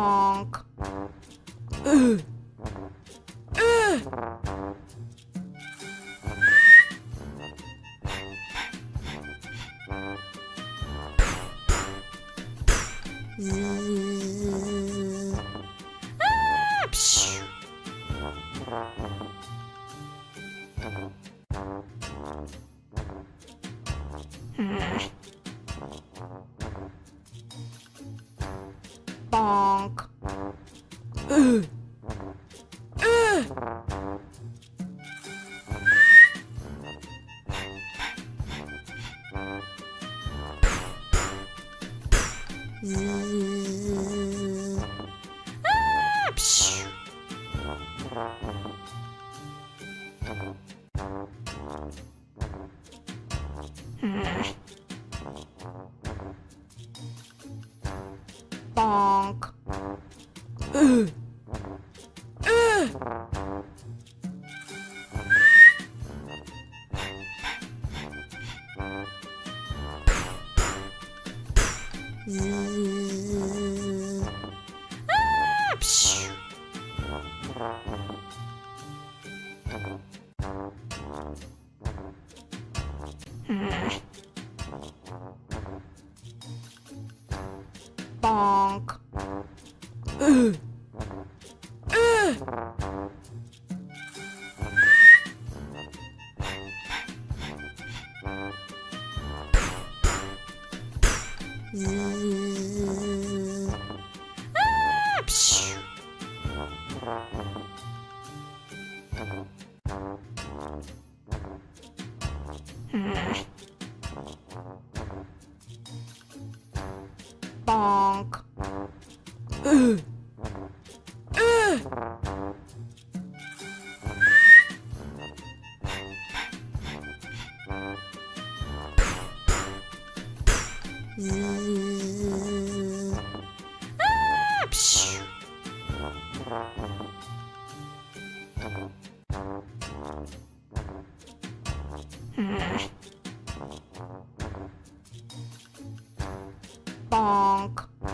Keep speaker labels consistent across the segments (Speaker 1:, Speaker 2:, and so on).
Speaker 1: Bonk. Bonk. Bonk. Bonk. Bonk.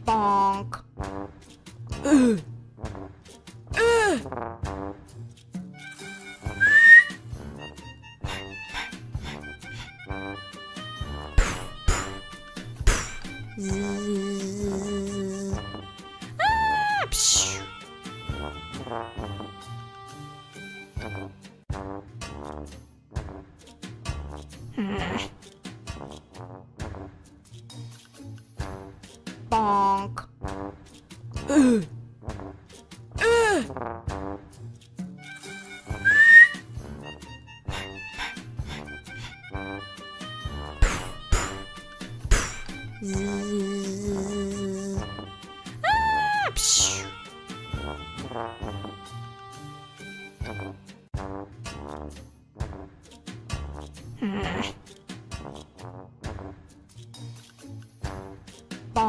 Speaker 1: Bonk. Bonk. Bonk.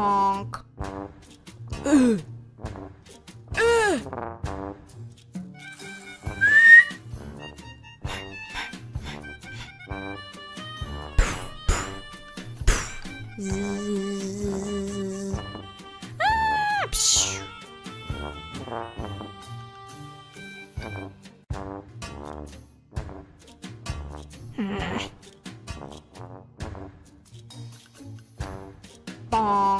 Speaker 1: Bonk. Bonk. Bonk.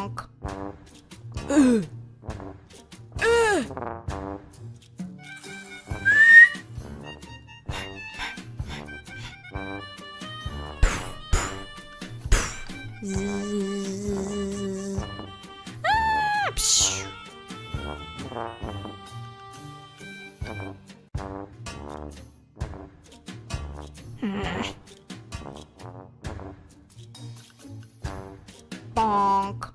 Speaker 1: Bonk.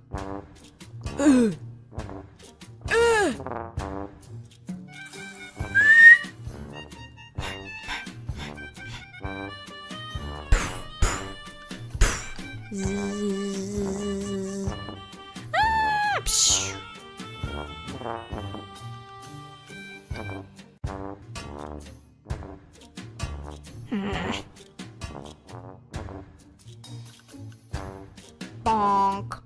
Speaker 1: Bonk.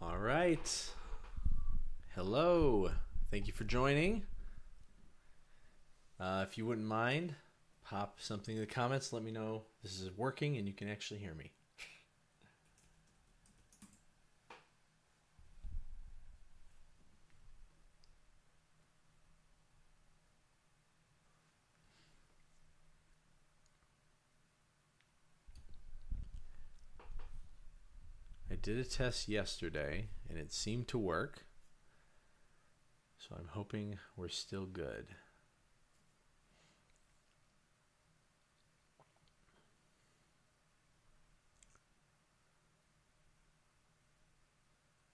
Speaker 2: All right. Hello. Thank you for joining. If you wouldn't mind, pop something in the comments. Let me know this is working and you can actually hear me. I did a test yesterday and it seemed to work. So I'm hoping we're still good.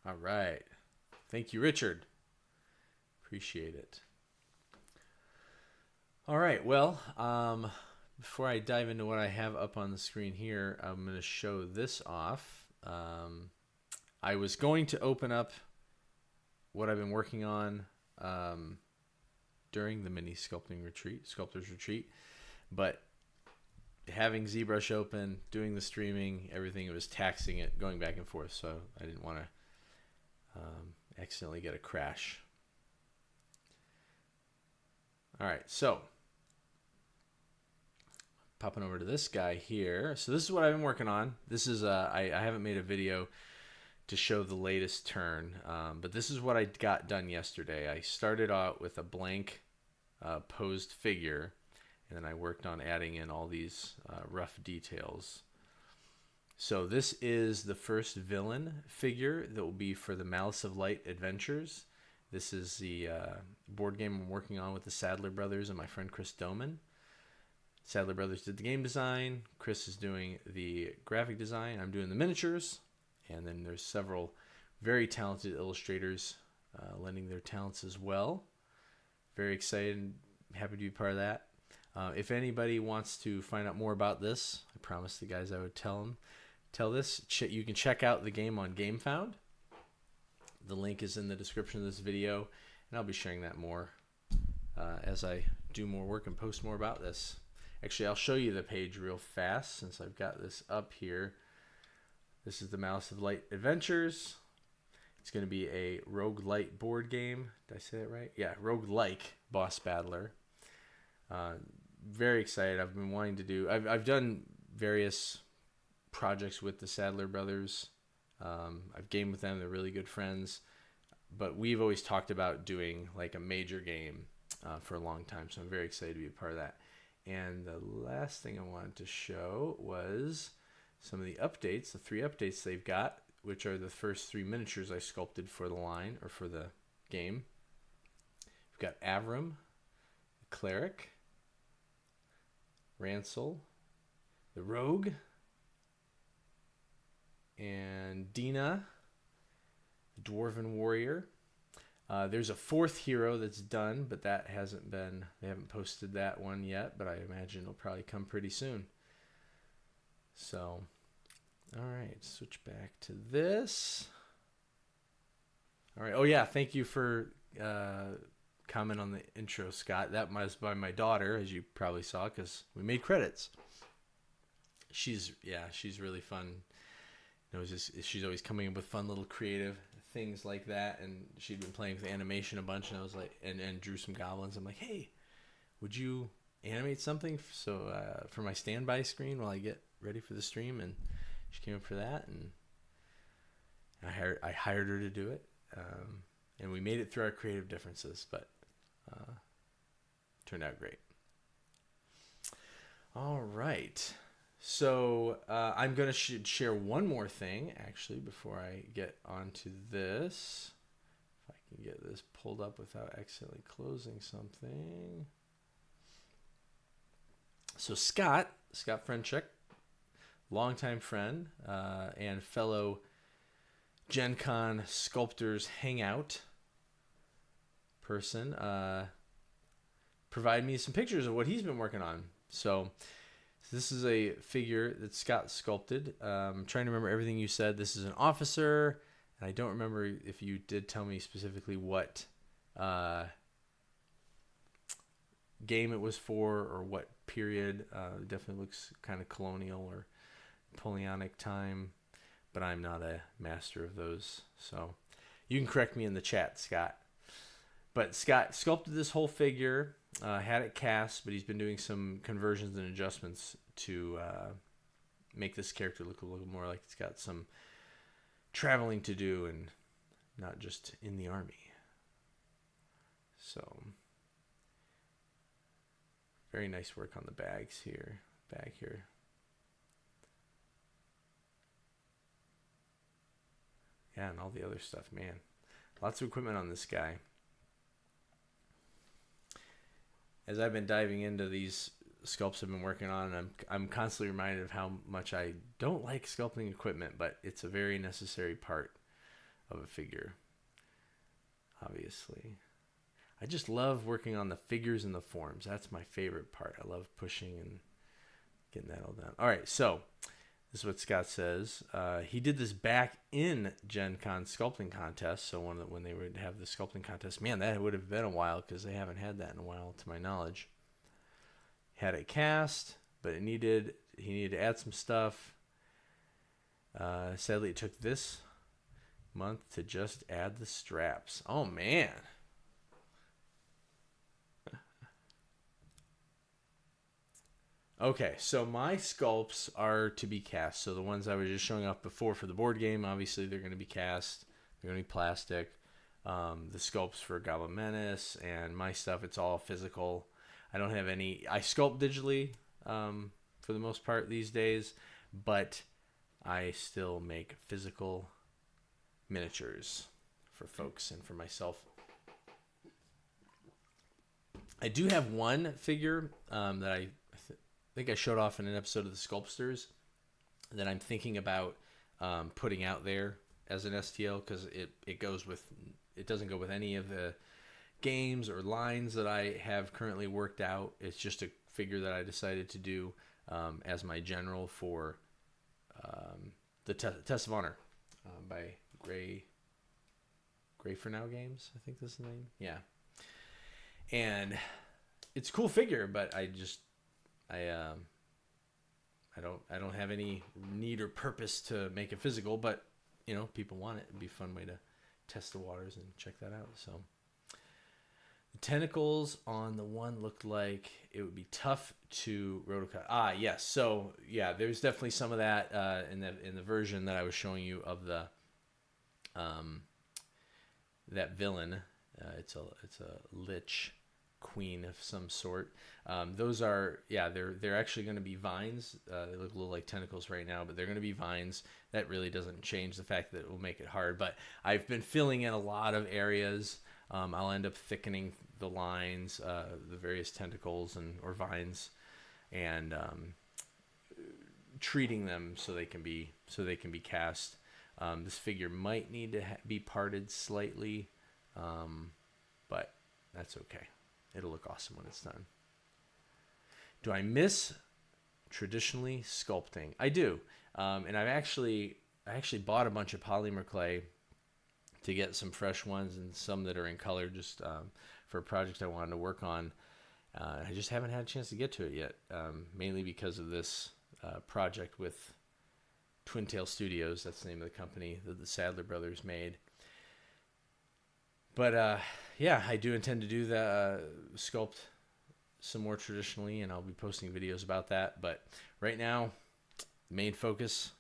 Speaker 2: All right. Thank you, Richard. Appreciate it. All right. Well, before I dive into what I have up on the screen here, I'm going to show this off. I was going to open up what I've been working on during the Mini Sculptors Retreat, but having ZBrush open, doing the streaming, everything, it was taxing it, going back and forth, so I didn't want to accidentally get a crash. All right, so popping over to this guy here. So this is what I've been working on. This is I haven't made a video to show the latest turn, but this is what I got done yesterday. I started out with a blank posed figure, and then I worked on adding in all these rough details. So this is the first villain figure that will be for the Malice of Light Adventures. This is the board game I'm working on with the Sadler Brothers and my friend Chris Doman. Sadler Brothers did the game design. Chris is doing the graphic design. I'm doing the miniatures. And then there's several very talented illustrators lending their talents as well. Very excited and happy to be part of that. If anybody wants to find out more about this, I promised the guys I would tell this. You can check out the game on Gamefound. The link is in the description of this video, and I'll be sharing that more as I do more work and post more about this. Actually, I'll show you the page real fast since I've got this up here. This is the Malice of Light Adventures. It's going to be a roguelite board game. Did I say that right? Yeah, roguelike boss battler. Very excited. I've been wanting to do. I've done various projects with the Sadler Brothers. I've gamed with them. They're really good friends. But we've always talked about doing like a major game for a long time. So I'm very excited to be a part of that. And the last thing I wanted to show was some of the updates, the 3 updates they've got, which are the first 3 miniatures I sculpted for the line or for the game. We've got Avram, the Cleric, Ransel, the Rogue, and Dina, the Dwarven Warrior. There's a 4th hero that's done, but that hasn't been, they haven't posted that one yet, but I imagine it'll probably come pretty soon. So, all right, switch back to this. All right, oh yeah, thank you for comment on the intro, Scott. That was by my daughter, as you probably saw, because we made credits. She's really fun. She's always coming up with fun little creative things like that, and she'd been playing with animation a bunch, and I was like, and drew some goblins. I'm like, hey, would you animate something for my standby screen while I get ready for the stream? And she came up for that, and I hired her to do it, and we made it through our creative differences, but turned out great. All right. So I'm going to share one more thing, actually, before I get onto this. If I can get this pulled up without accidentally closing something. So Scott Frenchek, longtime friend and fellow Gen Con Sculptors Hangout person, provided me some pictures of what he's been working on. So this is a figure that Scott sculpted. I'm trying to remember everything you said. This is an officer, and I don't remember if you did tell me specifically what game it was for or what period. It definitely looks kind of colonial or Napoleonic time, but I'm not a master of those, so you can correct me in the chat, Scott. But Scott sculpted this whole figure, had it cast, but he's been doing some conversions and adjustments to make this character look a little more like it's got some traveling to do and not just in the army. So very nice work on the bag here. Yeah, and all the other stuff, man. Lots of equipment on this guy. As I've been diving into these sculpts I've been working on, I'm constantly reminded of how much I don't like sculpting equipment, but it's a very necessary part of a figure, obviously. I just love working on the figures and the forms. That's my favorite part. I love pushing and getting that all done. All right, so this is what Scott says. He did this back in Gen Con sculpting contest. So when they would have the sculpting contest, man, that would have been a while because they haven't had that in a while, to my knowledge. Had it cast, but he needed to add some stuff. Sadly, it took this month to just add the straps. Oh man. Okay, so my sculpts are to be cast. So the ones I was just showing off before for the board game, obviously they're going to be cast. They're going to be plastic. The sculpts for Goblin Menace and my stuff, it's all physical. I don't have any. I sculpt digitally for the most part these days, but I still make physical miniatures for folks and for myself. I do have one figure that I think I showed off in an episode of the Sculptors that I'm thinking about putting out there as an STL because it doesn't go with any of the games or lines that I have currently worked out. It's just a figure that I decided to do as my general for the Test of Honor by Gray for Now Games. I think that's the name. Yeah, and it's a cool figure, but I don't have any need or purpose to make it physical, but people want it. It'd be a fun way to test the waters and check that out. So the tentacles on the one looked like it would be tough to rotocut. Yes. So yeah, there's definitely some of that in the version that I was showing you of the that villain. It's a lich queen of some sort. Those are, they're actually going to be vines. They look a little like tentacles right now, but they're going to be vines. That really doesn't change the fact that it will make it hard, but I've been filling in a lot of areas. I'll end up thickening the lines, the various tentacles or vines, and treating them so they can be cast. This figure might need to be parted slightly, but that's okay. It'll look awesome when it's done. Do I miss traditionally sculpting? I do. And I actually bought a bunch of polymer clay to get some fresh ones and some that are in color just for a project I wanted to work on. I just haven't had a chance to get to it yet, mainly because of this project with Twin Tail Studios. That's the name of the company that the Sadler brothers made. But yeah, I do intend to do the sculpt some more traditionally, and I'll be posting videos about that. But right now, the main focus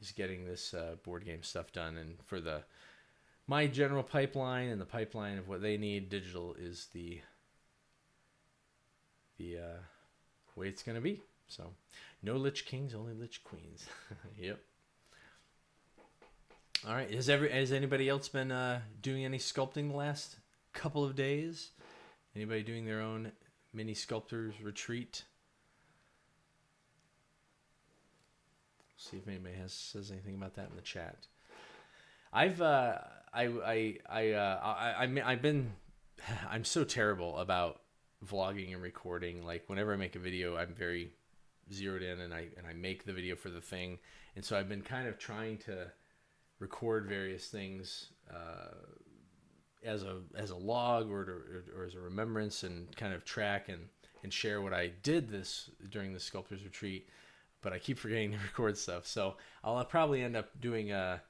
Speaker 2: is getting this board game stuff done. And for my general pipeline and the pipeline of what they need, digital is the way it's going to be. So no Lich Kings, only Lich Queens. Yep. All right. Has anybody else been doing any sculpting the last couple of days? Anybody doing their own Mini Sculptors Retreat? See if anybody says anything about that in the chat. I'm so terrible about vlogging and recording. Like whenever I make a video, I'm very zeroed in, and I make the video for the thing. And so I've been kind of trying to record various things as a log or as a remembrance, and kind of track and share what I did during the Sculptors Retreat. But I keep forgetting to record stuff, so I'll probably end up doing a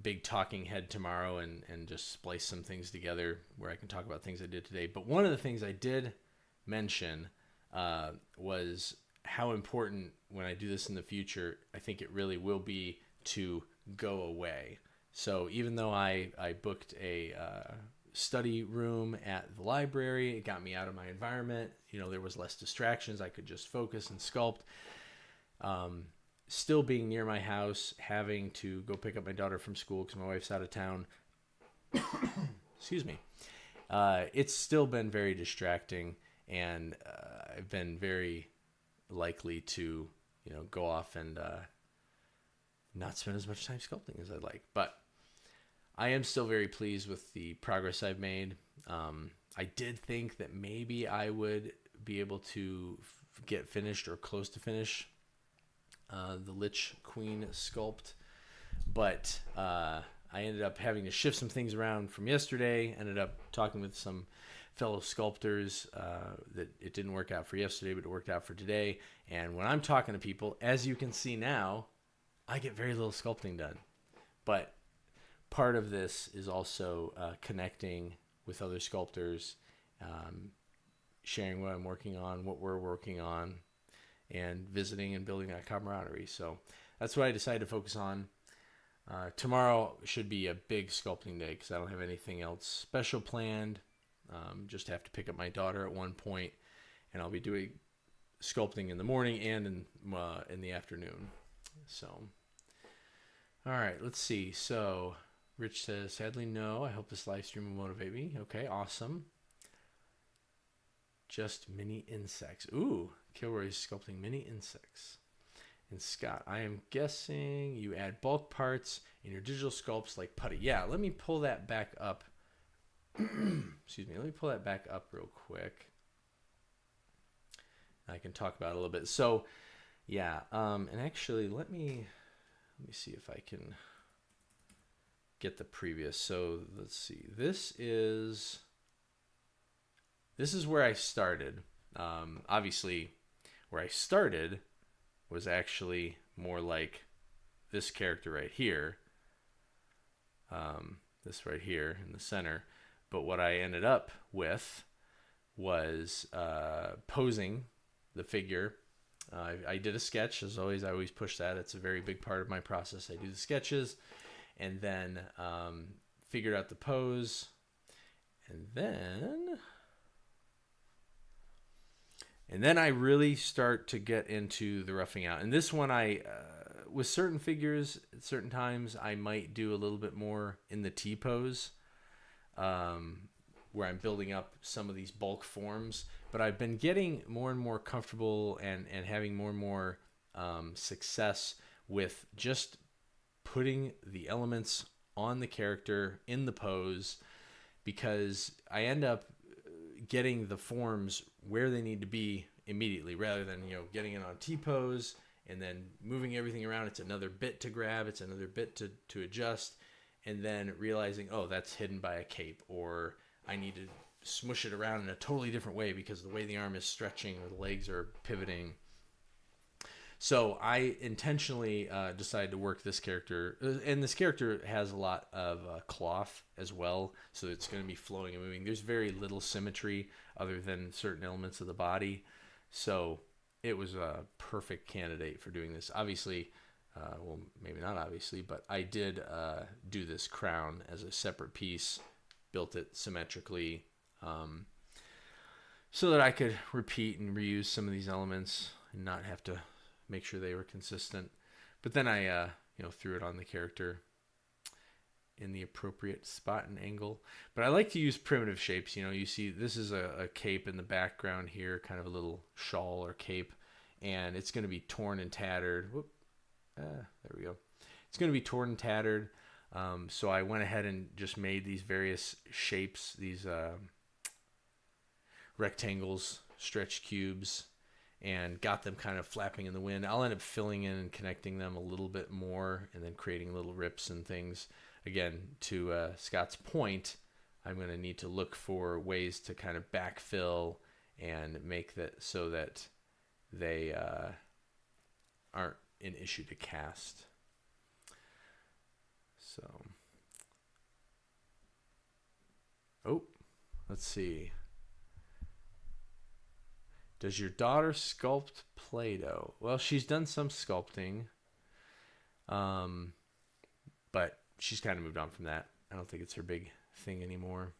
Speaker 2: big talking head tomorrow and just splice some things together where I can talk about things I did today. But one of the things I did mention was how important, when I do this in the future, I think it really will be to go away. So even though I booked a study room at the library, it got me out of my environment. There was less distractions. I could just focus and sculpt. Still being near my house, having to go pick up my daughter from school because my wife's out of town. Excuse me. It's still been very distracting, and I've been very likely to, go off and not spend as much time sculpting as I'd like. But I am still very pleased with the progress I've made. I did think that maybe I would be able to get finished or close to finish the Lich Queen sculpt, but I ended up having to shift some things around from yesterday. Ended up talking with some fellow sculptors that it didn't work out for yesterday, but it worked out for today. And when I'm talking to people, as you can see now, I get very little sculpting done. But part of this is also connecting with other sculptors, sharing what I'm working on, what we're working on, and visiting and building that camaraderie. So that's what I decided to focus on. Tomorrow should be a big sculpting day because I don't have anything else special planned. Just have to pick up my daughter at one point, and I'll be doing sculpting in the morning and in the afternoon. So, all right, let's see. So Rich says, sadly, no. I hope this live stream will motivate me. Okay, awesome. Just mini insects. Ooh, Kilroy's sculpting mini insects. And Scott, I am guessing you add bulk parts in your digital sculpts like putty. Yeah, let me pull that back up. Excuse me. Let me pull that back up real quick. I can talk about it a little bit. So, yeah. And actually, let me see if I can get the previous. So let's see. This is where I started. Obviously, where I started was actually more like this character right here. This right here in the center. But what I ended up with was posing the figure. I did a sketch. As always, I always push that. It's a very big part of my process. I do the sketches and then figured out the pose. And then I really start to get into the roughing out. And this one, with certain figures, at certain times, I might do a little bit more in the T pose, where I'm building up some of these bulk forms. But I've been getting more and more comfortable and having more and more success with just putting the elements on the character in the pose, because I end up getting the forms where they need to be immediately, rather than getting it on T-pose and then moving everything around. It's another bit to grab, it's another bit to adjust, and then realizing, oh, that's hidden by a cape, or I need to smush it around in a totally different way because the way the arm is stretching or the legs are pivoting. So I intentionally decided to work this character, and this character has a lot of cloth as well, so it's going to be flowing and moving. There's very little symmetry other than certain elements of the body, so it was a perfect candidate for doing this. Obviously, well, maybe not obviously, but I did do this crown as a separate piece, built it symmetrically, so that I could repeat and reuse some of these elements and not have to make sure they were consistent. But then I threw it on the character in the appropriate spot and angle. But I like to use primitive shapes. You see this is a cape in the background here, kind of a little shawl or cape, and it's going to be torn and tattered. There we go. It's going to be torn and tattered. So I went ahead and just made these various shapes, these rectangles, stretch cubes, and got them kind of flapping in the wind. I'll end up filling in and connecting them a little bit more and then creating little rips and things. Again, to Scott's point, I'm going to need to look for ways to kind of backfill and make that so that they aren't an issue to cast. So, let's see. Does your daughter sculpt Play-Doh? Well, she's done some sculpting, but she's kind of moved on from that. I don't think it's her big thing anymore.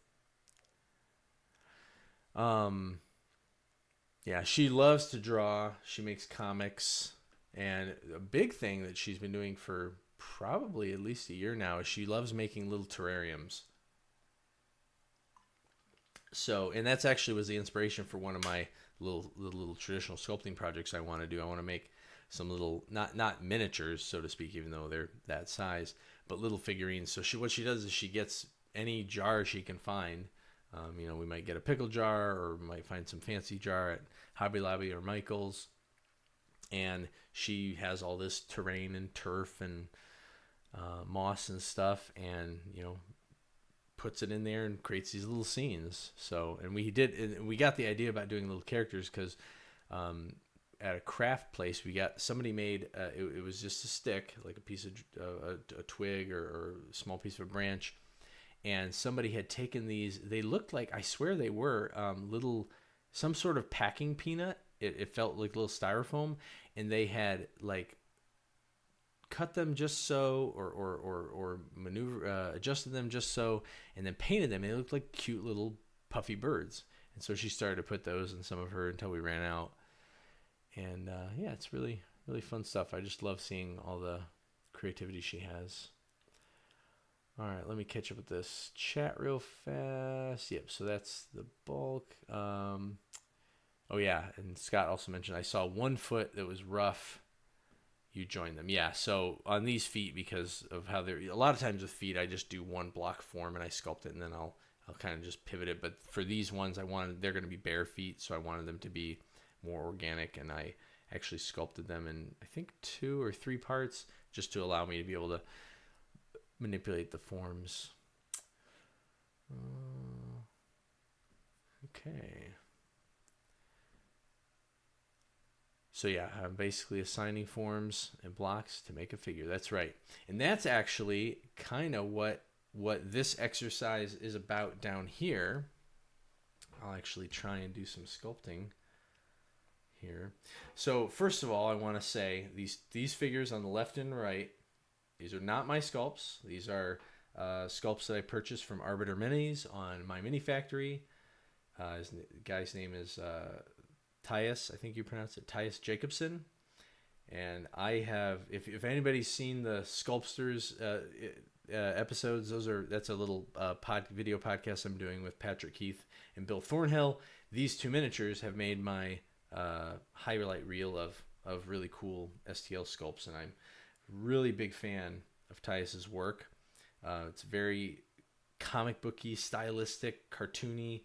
Speaker 2: Yeah, she loves to draw. She makes comics, and a big thing that she's been doing for probably at least a year now is she loves making little terrariums. So, and that's actually was the inspiration for one of my little traditional sculpting projects I want to do. I want to make some little, not miniatures, so to speak, even though they're that size, but little figurines. So what she does is she gets any jar she can find. We might get a pickle jar, or might find some fancy jar at Hobby Lobby or Michael's, and she has all this terrain and turf and moss and stuff, and puts it in there and creates these little scenes. So, and we got the idea about doing little characters because at a craft place somebody made it was just a stick, like a piece of a twig or a small piece of a branch, and somebody had taken these. They looked like, I swear they were some sort of packing peanut. It felt like little styrofoam, and they had like cut them just so, or adjusted them just so, and then painted them, and they looked like cute little puffy birds. And so she started to put those in some of her until we ran out. And yeah, it's really, really fun stuff. I just love seeing all the creativity she has. All right, let me catch up with this chat real fast. Yep, so that's the bulk. Oh yeah, and Scott also mentioned I saw one foot that was rough. You join them. Yeah, so on these feet, because of how they're, a lot of times with feet, I just do one block form and I sculpt it, and then I'll kind of just pivot it. But for these ones, they're going to be bare feet, so I wanted them to be more organic, and I actually sculpted them in, I think, 2 or 3 parts, just to allow me to be able to manipulate the forms. Okay. So yeah, I'm basically assigning forms and blocks to make a figure. That's right. And that's actually kind of what this exercise is about down here. I'll actually try and do some sculpting here. So first of all, I want to say these figures on the left and right, these are not my sculpts. These are sculpts that I purchased from Arbiter Minis on my mini factory. The guy's name is Tyus, I think you pronounce it, Tyus Jacobson. And I have, if anybody's seen the Sculptors episodes, that's a little video podcast I'm doing with Patrick Keith and Bill Thornhill. These 2 miniatures have made my highlight reel of really cool STL sculpts, and I'm really big fan of Tyus's work. It's very comic booky, stylistic, cartoony,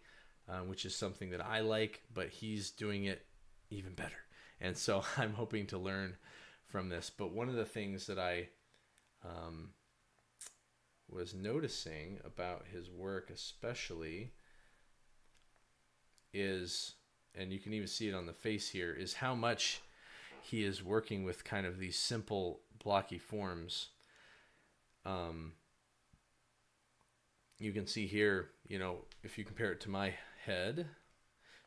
Speaker 2: which is something that I like, but he's doing it even better. And so I'm hoping to learn from this. But one of the things that I was noticing about his work especially is, and you can even see it on the face here, is how much he is working with kind of these simple blocky forms. You can see here, you know, if you compare it to my head.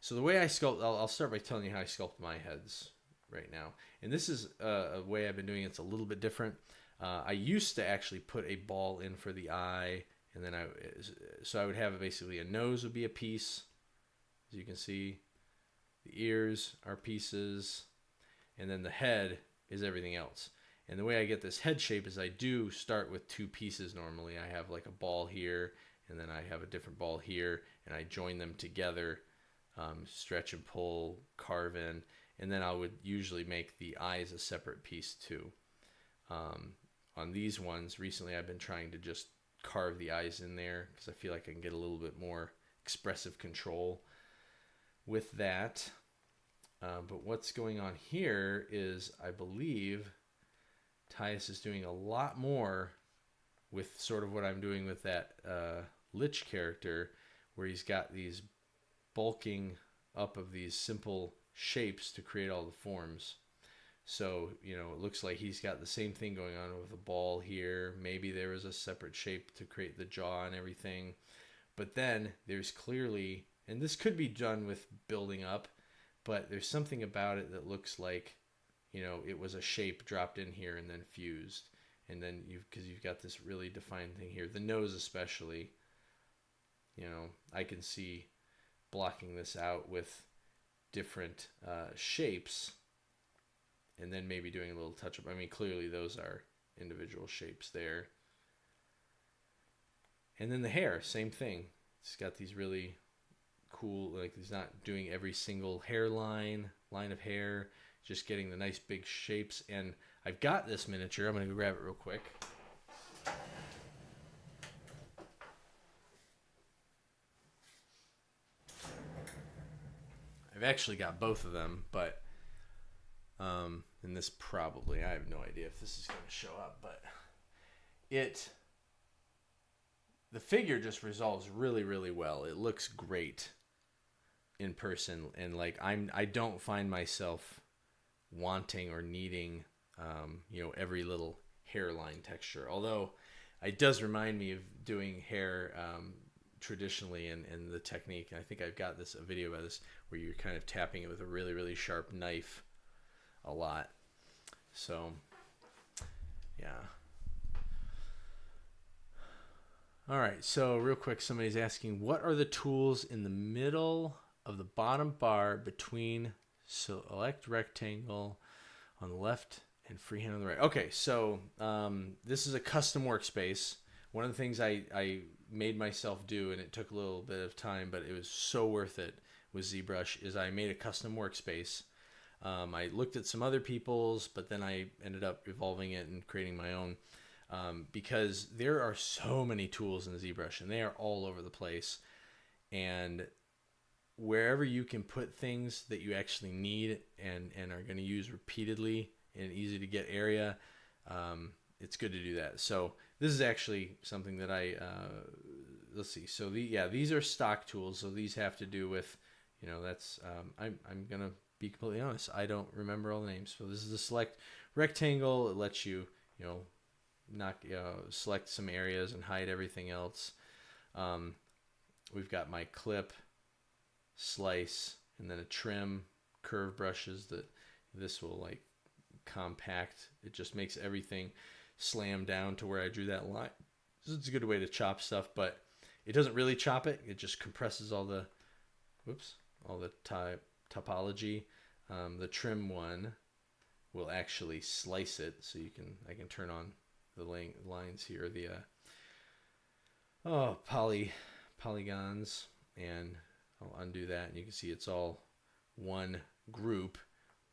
Speaker 2: So the way I sculpt, I'll start by telling you how I sculpt my heads right now. And this is a way I've been doing it. It's a little bit different. I used to actually put a ball in for the eye, and then I would have basically a nose would be a piece, as you can see. The ears are pieces, and then the head is everything else. And the way I get this head shape is I do start with two pieces normally. I have like a ball here, and then I have a different ball here, and I join them together, stretch and pull, carve in, and then I would usually make the eyes a separate piece too. On these ones, recently I've been trying to just carve the eyes in there because I feel like I can get a little bit more expressive control with that. But what's going on here is I believe Tyus is doing a lot more with sort of what I'm doing with that Lich character, where he's got these bulking up of these simple shapes to create all the forms. So, you know, it looks like he's got the same thing going on with a ball here. Maybe there was a separate shape to create the jaw and everything. But then there's clearly, and this could be done with building up, but there's something about it that looks like, you know, it was a shape dropped in here and then fused. And then because you've got this really defined thing here. The nose especially, you know, I can see blocking this out with different shapes, and then maybe doing a little touch up. I mean, clearly those are individual shapes there. And then the hair, same thing. It's got these really cool, like he's not doing every single line of hair, just getting the nice big shapes. And I've got this miniature. I'm going to go grab it real quick. I've actually got both of them, but and this probably, I have no idea if this is going to show up, but the figure just resolves really, really well. It looks great in person, and like I don't find myself wanting or needing you know, every little hairline texture, although it does remind me of doing hair traditionally and the technique. And I think I've got a video about this where you're kind of tapping it with a really, really sharp knife a lot. So yeah. All right, so real quick, somebody's asking, what are the tools in the middle of the bottom bar between select rectangle on the left and freehand on the right? Okay, so this is a custom workspace. One of the things I made myself do, and it took a little bit of time, but it was so worth it with ZBrush, is I made a custom workspace. I looked at some other people's, but then I ended up evolving it and creating my own. Because there are so many tools in ZBrush, and they are all over the place. And wherever you can put things that you actually need and are going to use repeatedly in an easy to get area, it's good to do that. So this is actually something that let's see. So these are stock tools. So these have to do with, you know, that's, I'm going to be completely honest. I don't remember all the names. So this is the select rectangle. It lets you, you know, select some areas and hide everything else. We've got my clip, slice, and then a trim, curve brushes that this will like compact. It just makes everything slam down to where I drew that line. So it's a good way to chop stuff, but it doesn't really chop it. It just compresses all the topology. The trim one will actually slice it, so I can turn on the lines here, the polygons, and I'll undo that, and you can see it's all one group.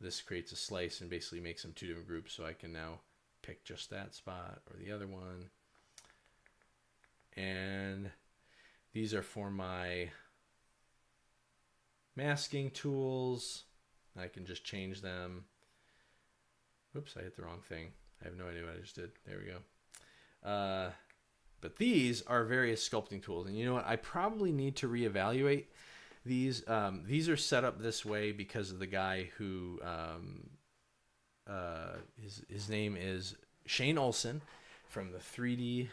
Speaker 2: This creates a slice and basically makes them two different groups, so I can now pick just that spot or the other one. And these are for my masking tools. I can just change them. Oops, I hit the wrong thing. I have no idea what I just did. There we go. But these are various sculpting tools. And you know what? I probably need to reevaluate these. These are set up this way because of the guy who his name is Shane Olson from the 3D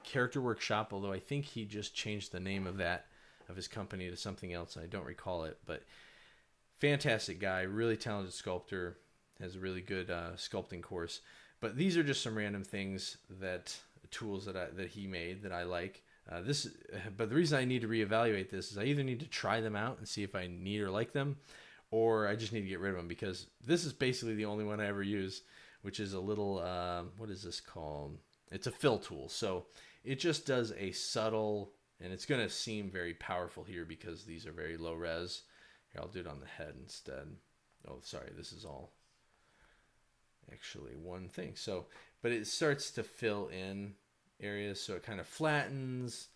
Speaker 2: Character Workshop, although I think he just changed the name of his company to something else. I don't recall it, but fantastic guy, really talented sculptor, has a really good sculpting course. But these are just some random things tools that he made that I like. But the reason I need to reevaluate this is I either need to try them out and see if I need or like them, or I just need to get rid of them, because this is basically the only one I ever use, which is a little, what is this called? It's a fill tool. So it just does a subtle, and it's going to seem very powerful here because these are very low res. Here, I'll do it on the head instead. Oh, sorry, this is all actually one thing. So, but it starts to fill in areas, so it kind of flattens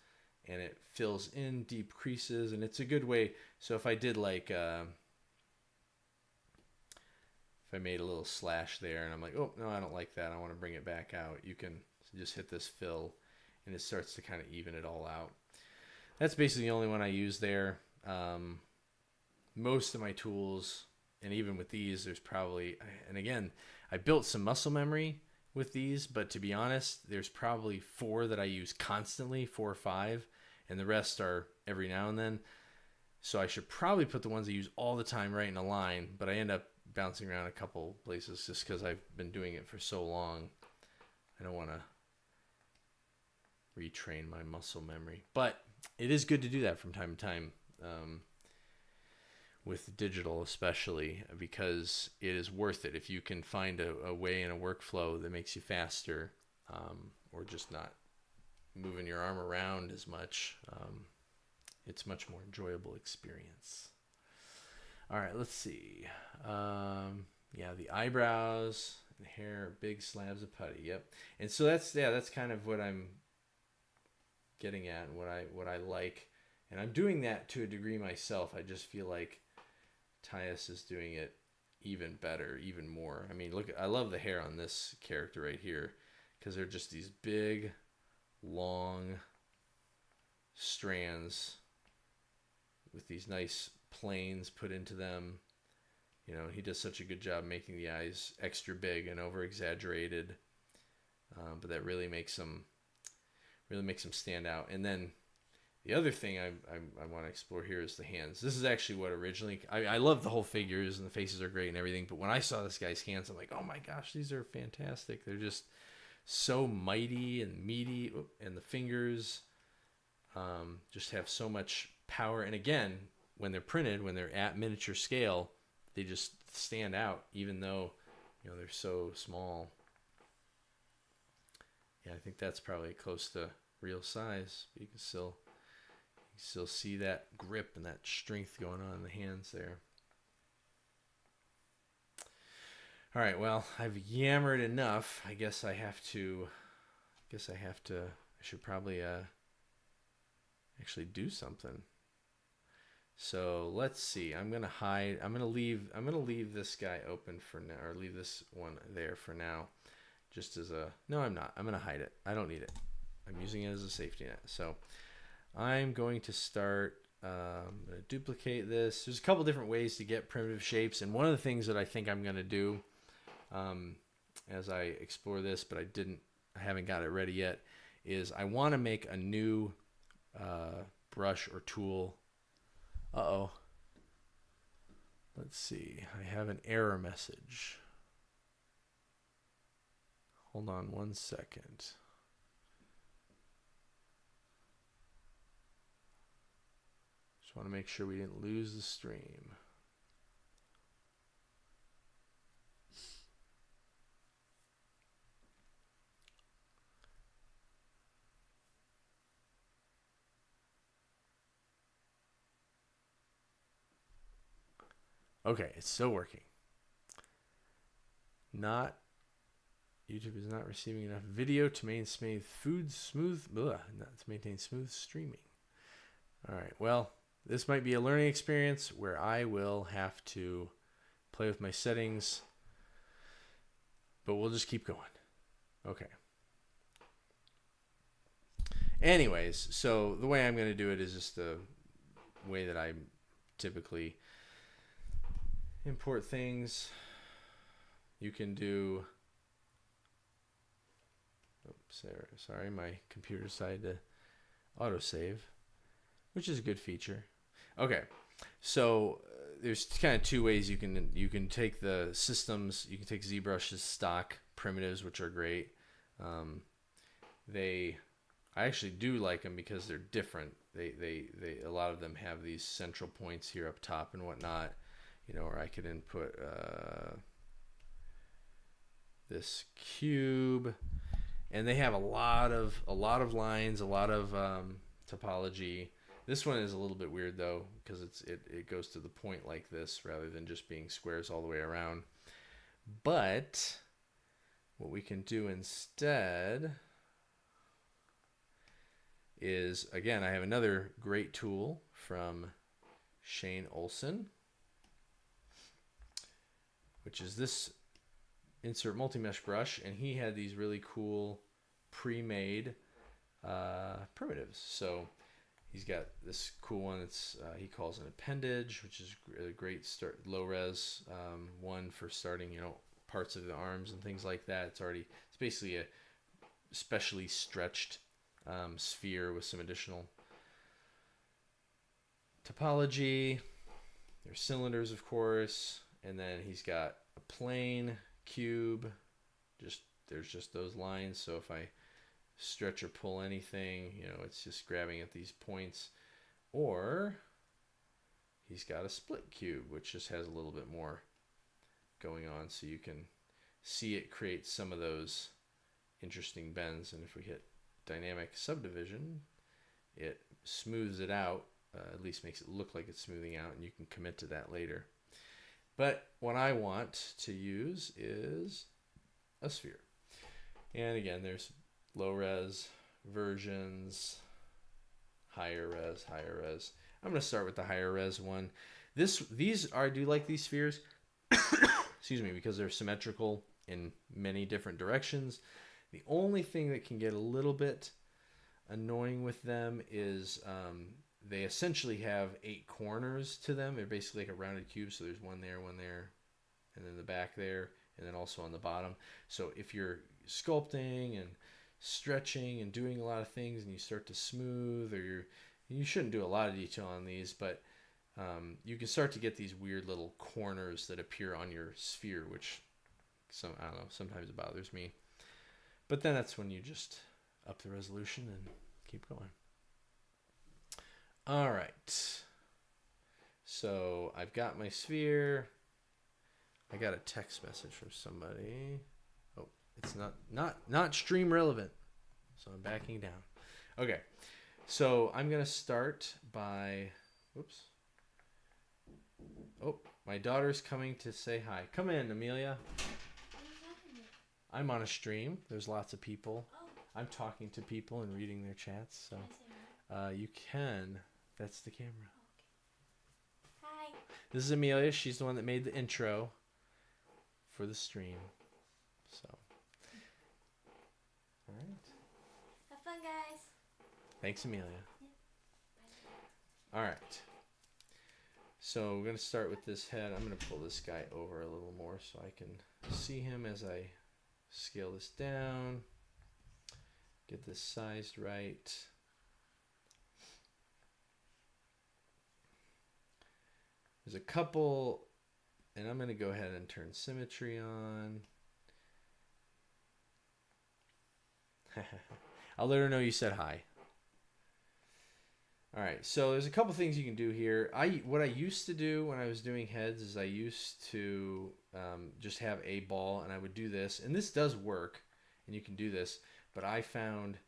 Speaker 2: and it fills in deep creases, and it's a good way. So if I did like, if I made a little slash there and I'm like, oh, no, I don't like that, I want to bring it back out, you can just hit this fill and it starts to kind of even it all out. That's basically the only one I use there. Most of my tools, and even with these, there's probably, and again, I built some muscle memory with these, but to be honest, there's probably 4 that I use constantly, 4 or 5, and the rest are every now and then. So I should probably put the ones I use all the time right in a line, but I end up bouncing around a couple places just because I've been doing it for so long. I don't want to retrain my muscle memory, but it is good to do that from time to time. With digital especially, because it is worth it if you can find a way in a workflow that makes you faster, or just not moving your arm around as much. It's much more enjoyable experience. All right, let's see. Yeah, the eyebrows and hair, big slabs of putty. Yep. And so that's kind of what I'm getting at, and what I like. And I'm doing that to a degree myself. I just feel like Tyus is doing it even better, even more. I mean, look, I love the hair on this character right here, because they're just these big, long strands with these nice planes put into them. You know, he does such a good job making the eyes extra big and over exaggerated, but that really makes them stand out. And then the other thing I want to explore here is the hands. This is actually what originally, I love the whole figures and the faces are great and everything, but when I saw this guy's hands, I'm like, oh my gosh, these are fantastic. They're just so mighty and meaty, and the fingers just have so much power. And again, when they're printed, when they're at miniature scale, they just stand out, even though, you know, they're so small. Yeah, I think that's probably close to real size, but you can still see that grip and that strength going on in the hands there. All right, well, I've yammered enough. I should probably actually do something. So let's see. I'm gonna leave this guy open for now, or leave this one there for now, just as a, no, I'm not. I'm gonna hide it. I don't need it. I'm using it as a safety net. So I'm going to start, I'm going to duplicate this. There's a couple different ways to get primitive shapes, and one of the things that I think I'm going to do as I explore this, but I haven't got it ready yet, is I want to make a new brush or tool. Uh-oh. Let's see. I have an error message. Hold on one second. Just want to make sure we didn't lose the stream. Okay, it's still working. YouTube is not receiving enough video to maintain smooth streaming. All right, well, this might be a learning experience where I will have to play with my settings, but we'll just keep going. Okay. Anyways, so the way I'm going to do it is just the way that I typically import things. You can do, oops, sorry, my computer decided to autosave, which is a good feature. Okay, so there's kind of two ways you can take the systems. You can take ZBrush's stock primitives, which are great. I actually do like them because they're different. They a lot of them have these central points here up top and whatnot, you know, where I could input this cube, and they have a lot of lines, a lot of topology. This one is a little bit weird though, because it goes to the point like this rather than just being squares all the way around. But what we can do instead is, again, I have another great tool from Shane Olson, which is this insert multi-mesh brush, and he had these really cool pre-made primitives. So he's got this cool one that's he calls an appendage, which is a great start, low res one for starting, you know, parts of the arms and things like that. It's basically a specially stretched sphere with some additional topology. There's cylinders, of course, and then he's got a plane, cube. There's just those lines. So if I stretch or pull anything, you know, it's just grabbing at these points. Or he's got a split cube, which just has a little bit more going on, so you can see it create some of those interesting bends. And if we hit dynamic subdivision, it smooths it out, at least makes it look like it's smoothing out, and you can commit to that later. But what I want to use is a sphere. And again, there's low res versions, higher res. I'm going to start with the higher res one. I do like these spheres, excuse me, because they're symmetrical in many different directions. The only thing that can get a little bit annoying with them is they essentially have 8 corners to them. They're basically like a rounded cube, so there's one there, and then the back there, and then also on the bottom. So if you're sculpting and stretching and doing a lot of things and you start to smooth, or you shouldn't do a lot of detail on these, but you can start to get these weird little corners that appear on your sphere, which I don't know, sometimes it bothers me. But then that's when you just up the resolution and keep going. All right. So I've got my sphere. I got a text message from somebody. Oh, it's not stream relevant. So I'm backing down. Okay. So I'm going to start by, whoops. Oh, my daughter's coming to say hi. Come in, Amelia. I'm on a stream. There's lots of people.
Speaker 3: Oh.
Speaker 2: I'm talking to people and reading their chats. So you can. That's the camera.
Speaker 3: Okay. Hi.
Speaker 2: This is Amelia. She's the one that made the intro for the stream. So, all right.
Speaker 3: Have fun, guys.
Speaker 2: Thanks, Amelia.
Speaker 3: Yeah.
Speaker 2: All right. So we're going to start with this head. I'm going to pull this guy over a little more so I can see him as I scale this down. Get this sized right. There's a couple, and I'm going to go ahead and turn symmetry on. I'll let her know you said hi. All right, so there's a couple things you can do here. What I used to do when I was doing heads is I used to just have a ball, and I would do this, and this does work, and you can do this, but I found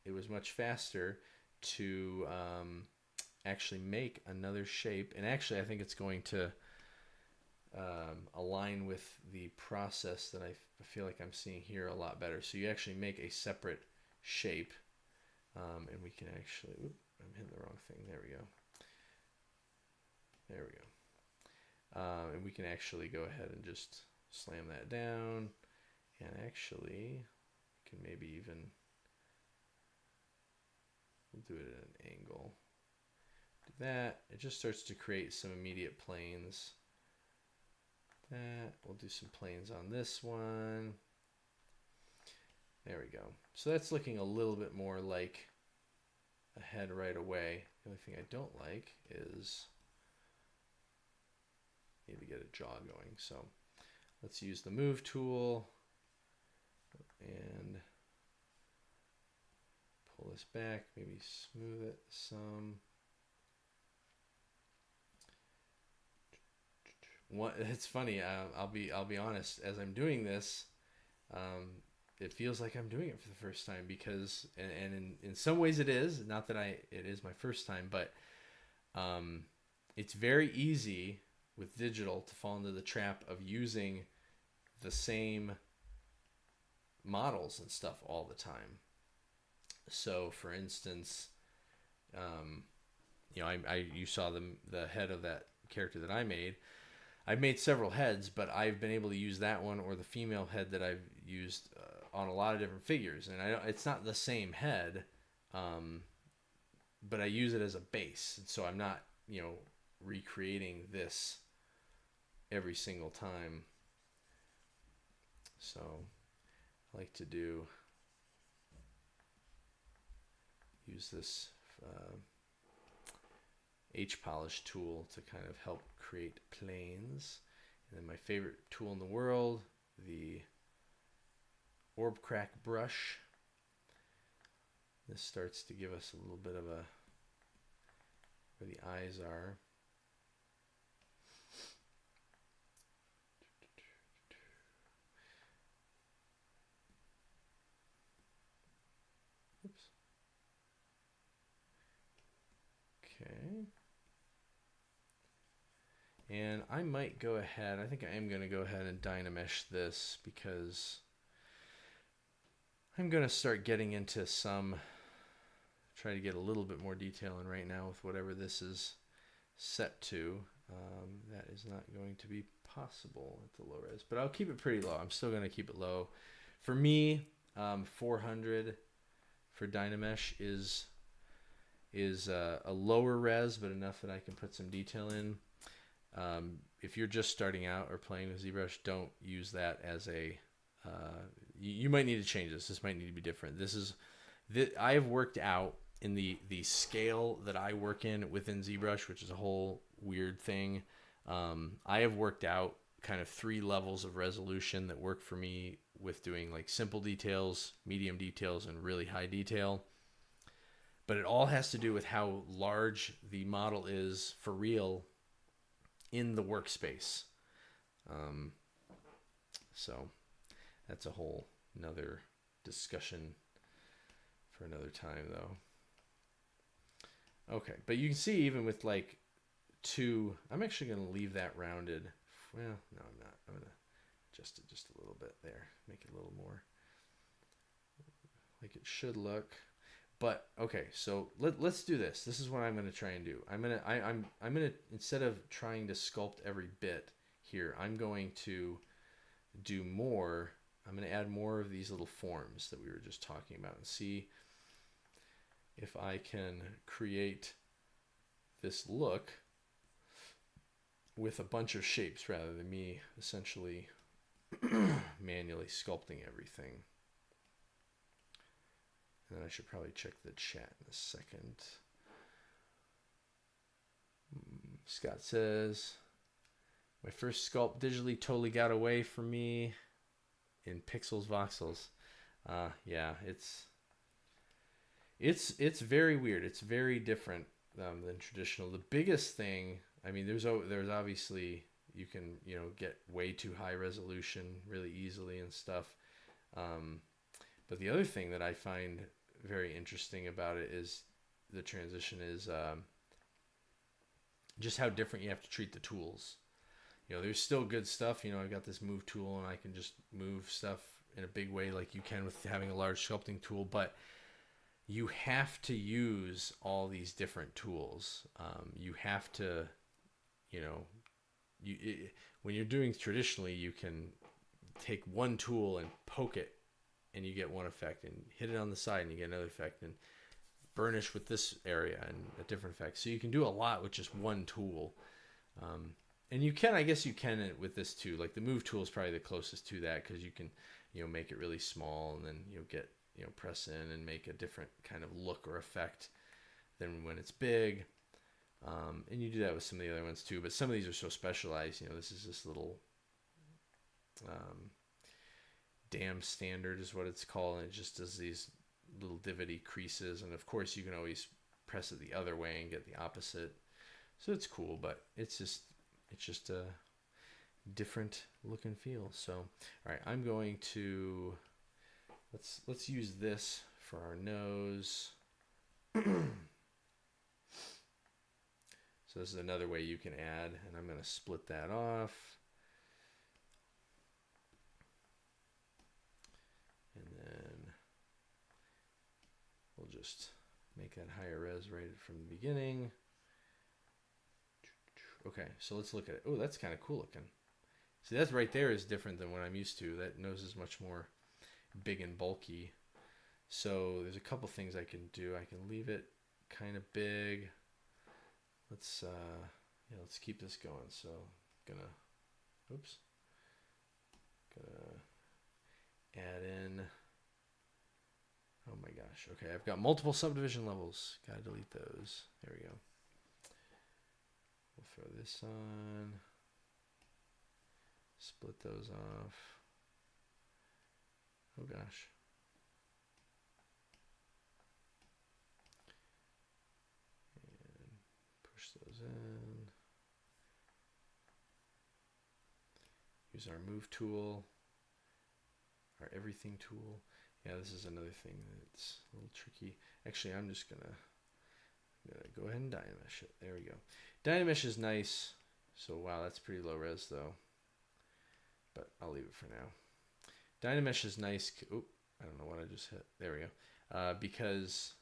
Speaker 2: it was much faster to actually make another shape, and actually I think it's going to align with the process that I feel like I'm seeing here a lot better. So you actually make a separate shape. And we can actually, I'm hitting the wrong thing. There we go. There we go. And we can actually go ahead and just slam that down. And actually, can maybe even, we'll do it at an angle. Do that. It just starts to create some immediate planes that. We'll do some planes on this one. There we go. So that's looking a little bit more like a head right away. The only thing I don't like is need to get a jaw going. So let's use the move tool and pull this back, maybe smooth it some. It's funny. I'll be honest. As I'm doing this, it feels like I'm doing it for the first time because, and in some ways it is. Not that it is my first time, but it's very easy with digital to fall into the trap of using the same models and stuff all the time. So, for instance, you saw the head of that character that I made. I've made several heads, but I've been able to use that one or the female head that I've used on a lot of different figures. And it's not the same head, but I use it as a base. And so I'm not, recreating this every single time. So I like to use this H-polish tool to kind of help create planes. And then my favorite tool in the world, the orb crack brush. This starts to give us a little bit of where the eyes are. Oops. Okay. And I might go ahead, I think I am going to go ahead and Dynamesh this because I'm going to start getting into try to get a little bit more detail in right now with whatever this is set to. That is not going to be possible at the low res, but I'll keep it pretty low. I'm still going to keep it low. For me, 400 for Dynamesh is a lower res, but enough that I can put some detail in. If you're just starting out or playing with ZBrush, don't use that as a you might need to change this. This might need to be different. I have worked out in the scale that I work in within ZBrush, which is a whole weird thing. I have worked out kind of 3 levels of resolution that work for me with doing like simple details, medium details, and really high detail. But it all has to do with how large the model is for real in the workspace. So that's a whole another discussion for another time though. Okay, but you can see even with like 2, I'm actually going to leave that rounded. Well, no, I'm not. I'm going to adjust it just a little bit there, make it a little more like it should look. But okay, so let's do this. This is what I'm going to try and do. I'm going to instead of trying to sculpt every bit here, I'm going to do more. I'm going to add more of these little forms that we were just talking about and see if I can create this look with a bunch of shapes rather than me essentially manually sculpting everything. And I should probably check the chat in a second. Scott says, my first sculpt digitally totally got away from me in pixels voxels. Yeah, it's very weird. It's very different than traditional. The biggest thing, I mean, there's obviously, you can, get way too high resolution really easily and stuff. But the other thing that I find very interesting about it is the transition is just how different you have to treat the tools. There's still good stuff. I've got this move tool and I can just move stuff in a big way like you can with having a large sculpting tool, but you have to use all these different tools. You have to, when you're doing traditionally, you can take one tool and poke it and you get one effect, and hit it on the side and you get another effect, and burnish with this area and a different effect. So you can do a lot with just one tool. And you can, I guess you can with this too. Like the move tool is probably the closest to that because you can, make it really small and then get, press in and make a different kind of look or effect than when it's big. And you do that with some of the other ones too. But some of these are so specialized. This is this little dam standard is what it's called, and it just does these little divotty creases. And of course, you can always press it the other way and get the opposite. So it's cool, but it's just a different look and feel. So, all right, I'm going to let's use this for our nose. So this is another way you can add, and I'm going to split that off. And then we'll just make that higher res right from the beginning. Okay, so let's look at it. Oh, that's kind of cool looking. See, that's right there is different than what I'm used to. That nose is much more big and bulky. So there's a couple things I can do. I can leave it kind of big. Let's keep this going. So gonna add in. Oh my gosh. Okay, I've got multiple subdivision levels. Gotta delete those. There we go. We'll throw this on. Split those off. Oh gosh. And push those in. Use our move tool. Our everything tool. Yeah, this is another thing that's a little tricky. Actually, I'm gonna go ahead and Dynamesh it. There we go. Dynamesh is nice. So wow, that's pretty low res though. But I'll leave it for now. Dynamesh is nice. Oh, I don't know what I just hit. There we go. Because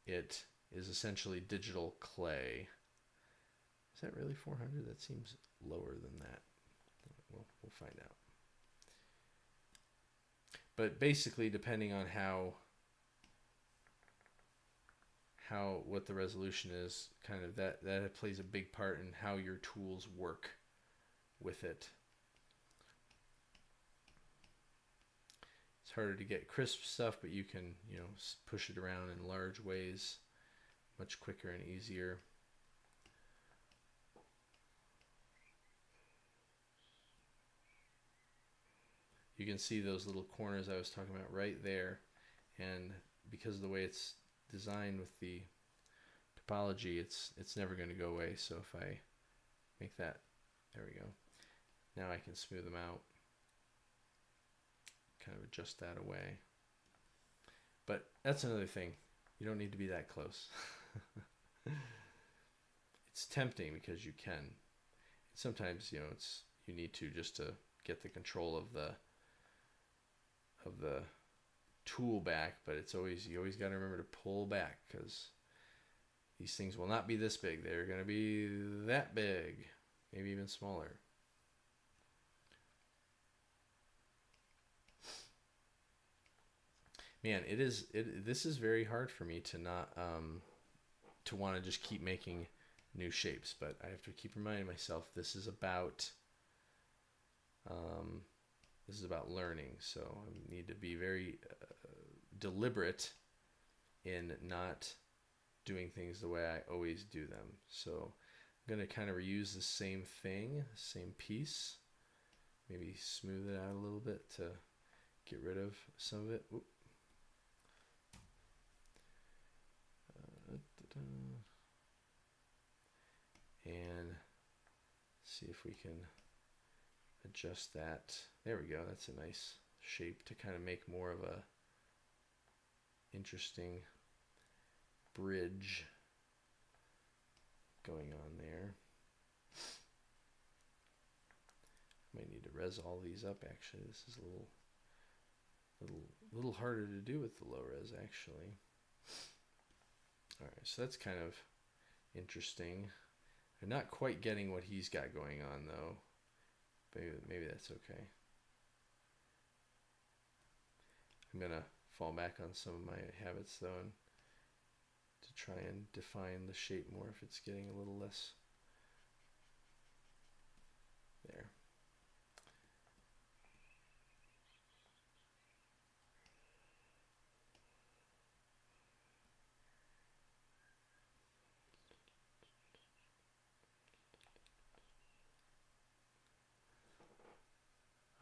Speaker 2: it is essentially digital clay. Is that really 400? That seems lower than that. We'll find out. But basically, depending on what the resolution is, kind of that plays a big part in how your tools work with it. It's harder to get crisp stuff, but you can, push it around in large ways much quicker and easier. You can see those little corners I was talking about right there, and because of the way it's designed with the topology, it's never going to go away. So if I make that, there we go. Now I can smooth them out, kind of adjust that away. But that's another thing. You don't need to be that close. It's tempting because you can. Sometimes, you need to just to get the control of the tool back, but you always got to remember to pull back, because these things will not be this big. They're going to be that big, maybe even smaller. Man, this is very hard for me to not to want to just keep making new shapes, but I have to keep reminding myself this is about learning. So I need to be very deliberate in not doing things the way I always do them. So I'm going to kind of reuse the same thing, same piece, maybe smooth it out a little bit to get rid of some of it. Oop. And see if we can adjust that. There we go. That's a nice shape to kind of make more of a interesting bridge going on there. Might need to res all these up actually. This is a little harder to do with the low res actually. All right, so that's kind of interesting. I'm not quite getting what he's got going on though. Maybe that's okay. I'm gonna fall back on some of my habits though, and to try and define the shape more if it's getting a little less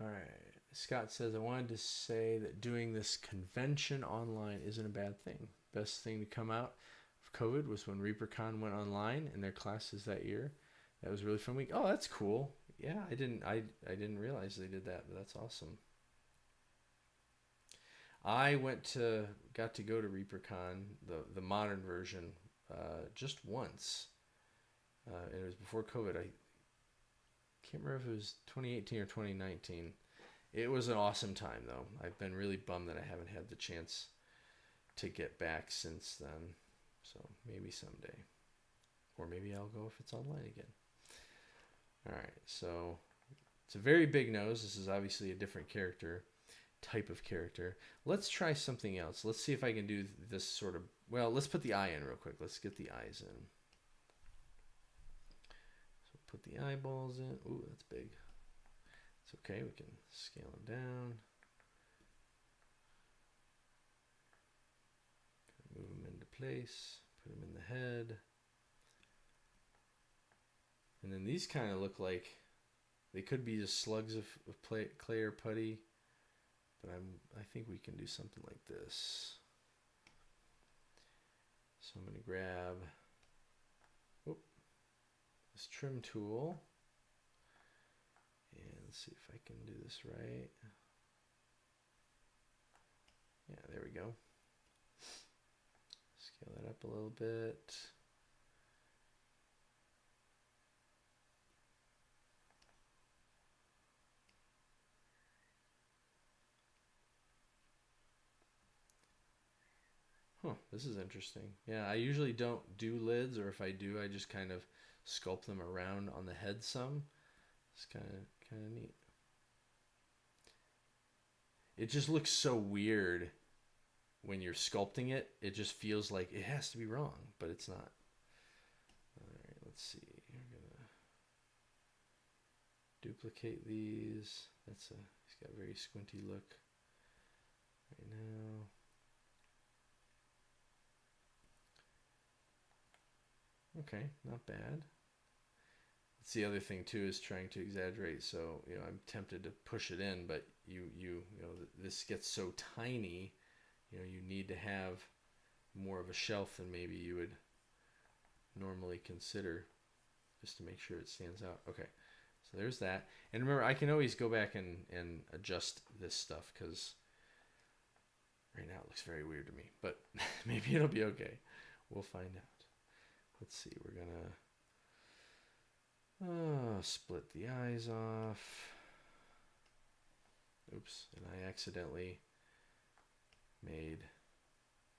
Speaker 2: All right. Scott says, I wanted to say that doing this convention online isn't a bad thing. Best thing to come out of COVID was when ReaperCon went online in their classes that year. That was a really fun week. Oh, that's cool. Yeah, I didn't realize they did that, but that's awesome. I got to go to ReaperCon, the modern version, just once. And it was before COVID. I can't remember if it was 2018 or 2019. It was an awesome time, though. I've been really bummed that I haven't had the chance to get back since then. So maybe someday. Or maybe I'll go if it's online again. All right, so it's a very big nose. This is obviously a different type of character. Let's try something else. Let's see if I can do this sort of, well, let's put the eye in real quick. Let's get the eyes in. So put the eyeballs in. Ooh, that's big. It's okay, we can scale them down. Move them into place, put them in the head. And then these kind of look like they could be just slugs of clay or putty. But I think we can do something like this. So I'm going to grab this trim tool. And let's see if I can do this right. Yeah, there we go. Scale that up a little bit. Huh, this is interesting. Yeah, I usually don't do lids, or if I do, I just kind of sculpt them around on the head some. It's kind of neat. It just looks so weird when you're sculpting it. It just feels like it has to be wrong, but it's not. All right, let's see. I'm gonna duplicate these. He's got a very squinty look right now. Okay, not bad. That's the other thing too, is trying to exaggerate. So, I'm tempted to push it in, but this gets so tiny, you need to have more of a shelf than maybe you would normally consider, just to make sure it stands out. Okay, so there's that. And remember, I can always go back and adjust this stuff, because right now it looks very weird to me, but maybe it'll be okay. We'll find out. Let's see, we're gonna split the eyes off. Oops, and I accidentally made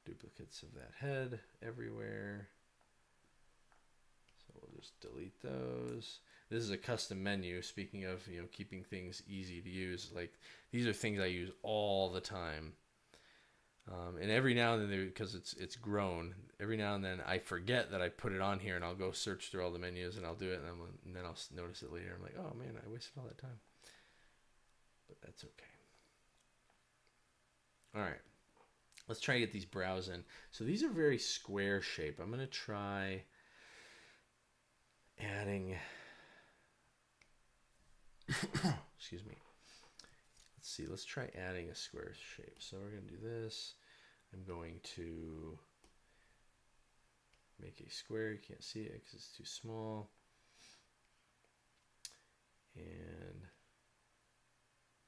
Speaker 2: duplicates of that head everywhere. So we'll just delete those. This is a custom menu. Speaking of, keeping things easy to use, like these are things I use all the time. And every now and then, because it's grown, every now and then I forget that I put it on here, and I'll go search through all the menus and I'll do it, and then I'll notice it later. I'm like, oh man, I wasted all that time. But that's okay. All right, let's try to get these brows in. So these are very square shape. I'm gonna try adding. Excuse me. Let's see, let's try adding a square shape. So we're going to do this. I'm going to make a square. You can't see it because it's too small. And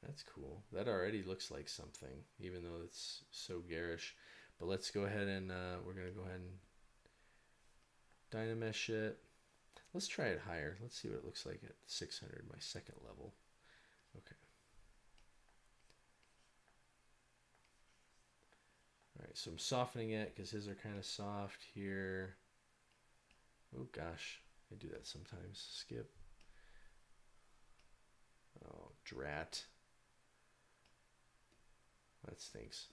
Speaker 2: that's cool. That already looks like something, even though it's so garish. But let's go ahead and we're going to go ahead and Dynamesh it. Let's try it higher. Let's see what it looks like at 600, my second level. Okay. All right, so I'm softening it because his are kind of soft here. Oh gosh, I do that sometimes. Skip. Oh, drat. That stinks.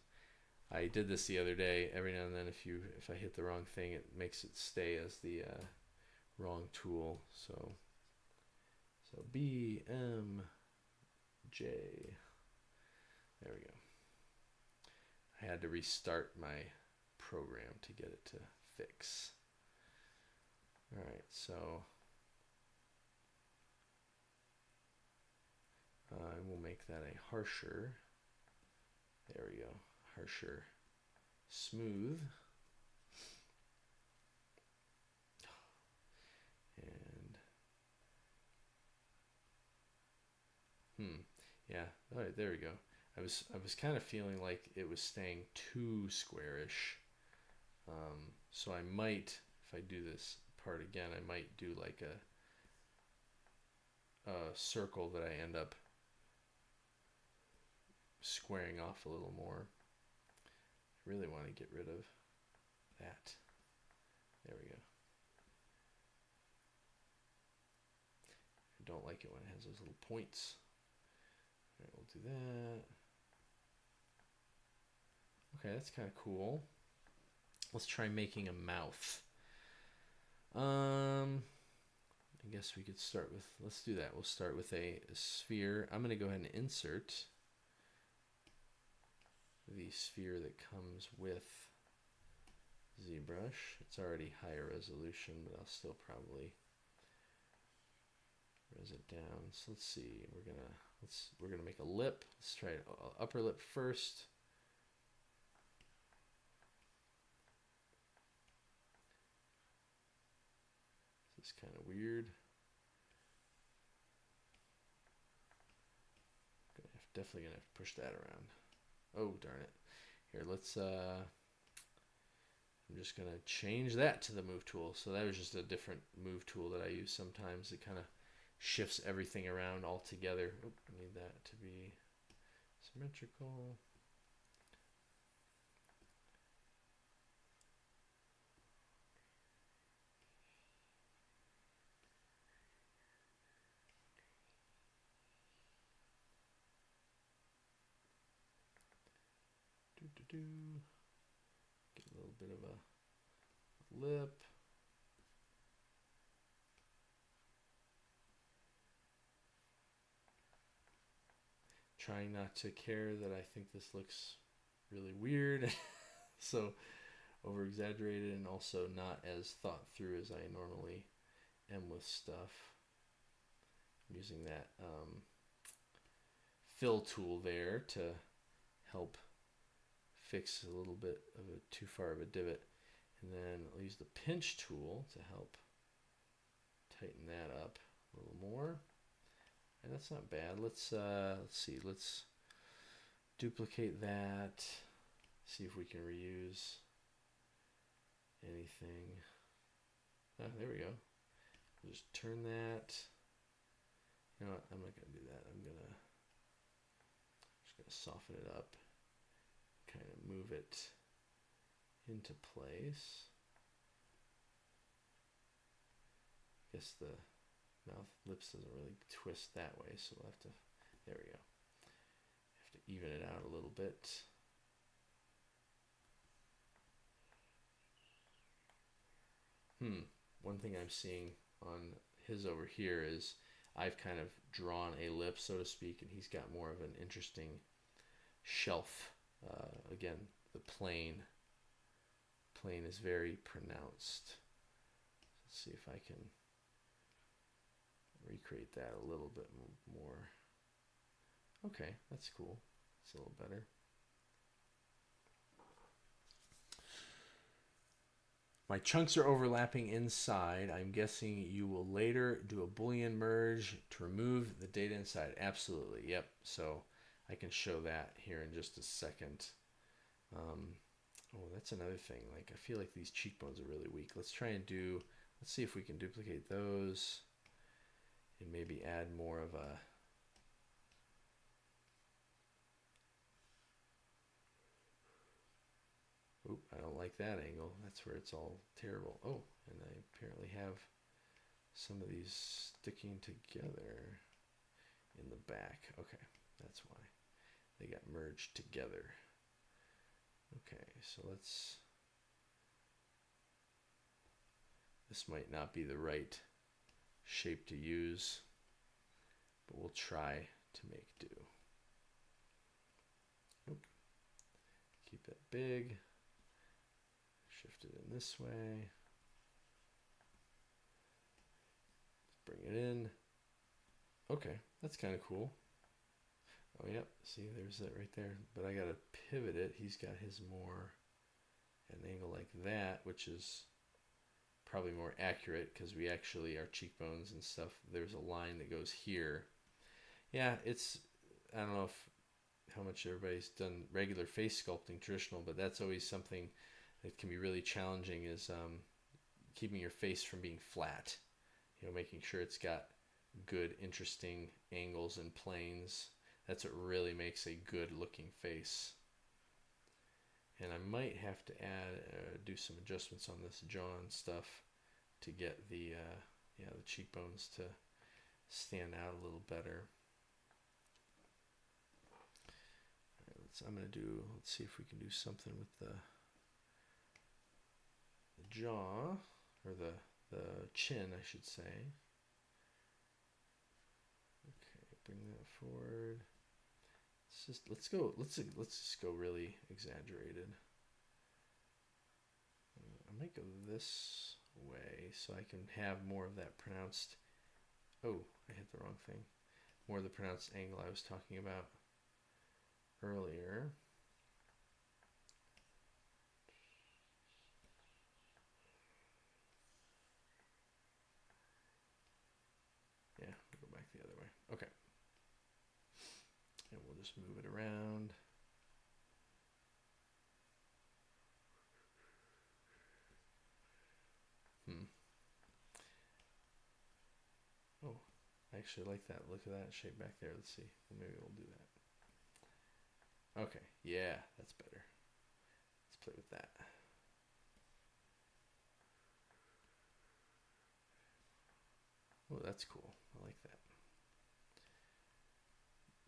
Speaker 2: I did this the other day. Every now and then, if I hit the wrong thing, it makes it stay as the wrong tool. So BMJ. There we go. I had to restart my program to get it to fix. All right, so we'll make make that a harsher. There we go. Harsher smooth. And yeah, all right, there we go. I was kind of feeling like it was staying too squarish. So I might, if I do this part again, I might do like a circle that I end up squaring off a little more. I really want to get rid of that. There we go. I don't like it when it has those little points. All right, we'll do that. Okay, that's kind of cool. Let's try making a mouth. I guess we could start with, let's do that. We'll start with a sphere. I'm going to go ahead and insert the sphere that comes with ZBrush. It's already higher resolution, but I'll still probably res it down. So let's see. We're gonna make a lip. Let's try upper lip first. This is kind of weird. Definitely gonna have to push that around. Oh, darn it. Here, let's, I'm just gonna change that to the move tool. So that was just a different move tool that I use sometimes. It kind of shifts everything around altogether. Oh, I need that to be symmetrical. Get a little bit of a lip. Trying not to care that I think this looks really weird. So over exaggerated, and also not as thought through as I normally am with stuff. I'm using that fill tool there to help fix a little bit of a too far of a divot, and then I'll use the pinch tool to help tighten that up a little more. And that's not bad. Let's see. Let's duplicate that. See if we can reuse anything. Ah, there we go. We'll just turn that. You know what? I'm not gonna do that. I'm just gonna soften it up. Kind of move it into place. I guess the mouth lips doesn't really twist that way, so we'll have to, there we go. Have to even it out a little bit. One thing I'm seeing on his over here is I've kind of drawn a lip, so to speak, and he's got more of an interesting shelf. Again, the plane is very pronounced. Let's see if I can recreate that a little bit more. Okay, that's cool. It's a little better. My chunks are overlapping inside. I'm guessing you will later do a Boolean merge to remove the data inside. Absolutely, yep. So I can show that here in just a second. Oh, that's another thing. Like, I feel like these cheekbones are really weak. Let's see if we can duplicate those and maybe add more of a, oop, I don't like that angle. That's where it's all terrible. Oh, and I apparently have some of these sticking together in the back. Okay, that's why they got merged together. Okay, so this might not be the right shape to use, but we'll try to make do. Oop. Keep it big. Shift it in this way. Bring it in. Okay, that's kind of cool. Oh, yep. See, there's it right there. But I got to pivot it. He's got his more at an angle like that, which is probably more accurate because we actually, our cheekbones and stuff, there's a line that goes here. Yeah, it's, I don't know how much everybody's done regular face sculpting, traditional, but that's always something that can be really challenging is keeping your face from being flat. You know, making sure it's got good, interesting angles and planes. That's what really makes a good looking face. And I might have to add, do some adjustments on this jaw and stuff to get the cheekbones to stand out a little better. All right, let's see if we can do something with the jaw, or the chin, I should say. Okay, bring that forward. Let's just go really exaggerated. I might go this way so I can have more of that pronounced. Oh, I hit the wrong thing. More of the pronounced angle I was talking about earlier. Yeah, we'll go back the other way. Okay. And we'll just move it around. Oh, I actually like that. Look at that shape back there. Let's see. Well, maybe we'll do that. Okay. Yeah, that's better. Let's play with that. Oh, that's cool. I like that.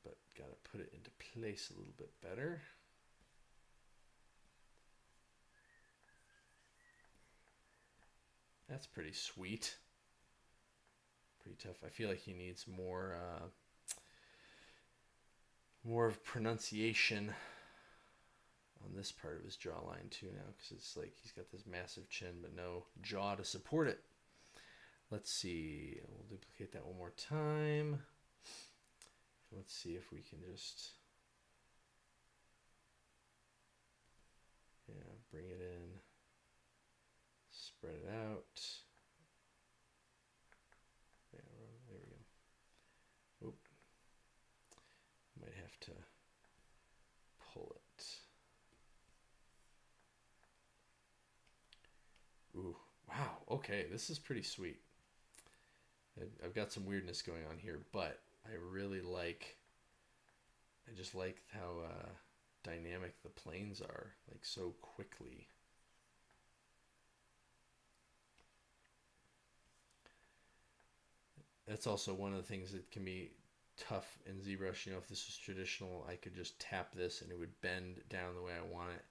Speaker 2: But gotta put it into place a little bit better. That's pretty sweet. Pretty tough. I feel like he needs more of pronunciation on this part of his jawline too now, because it's like he's got this massive chin but no jaw to support it. Let's see. We'll duplicate that one more time. Let's see if we can just bring it in, spread it out. Yeah, there we go. Oop. Might have to pull it. Ooh, wow. Okay, this is pretty sweet. I've got some weirdness going on here, but I just like how dynamic the planes are, like so quickly. That's also one of the things that can be tough in ZBrush. You know, if this was traditional, I could just tap this and it would bend down the way I want it.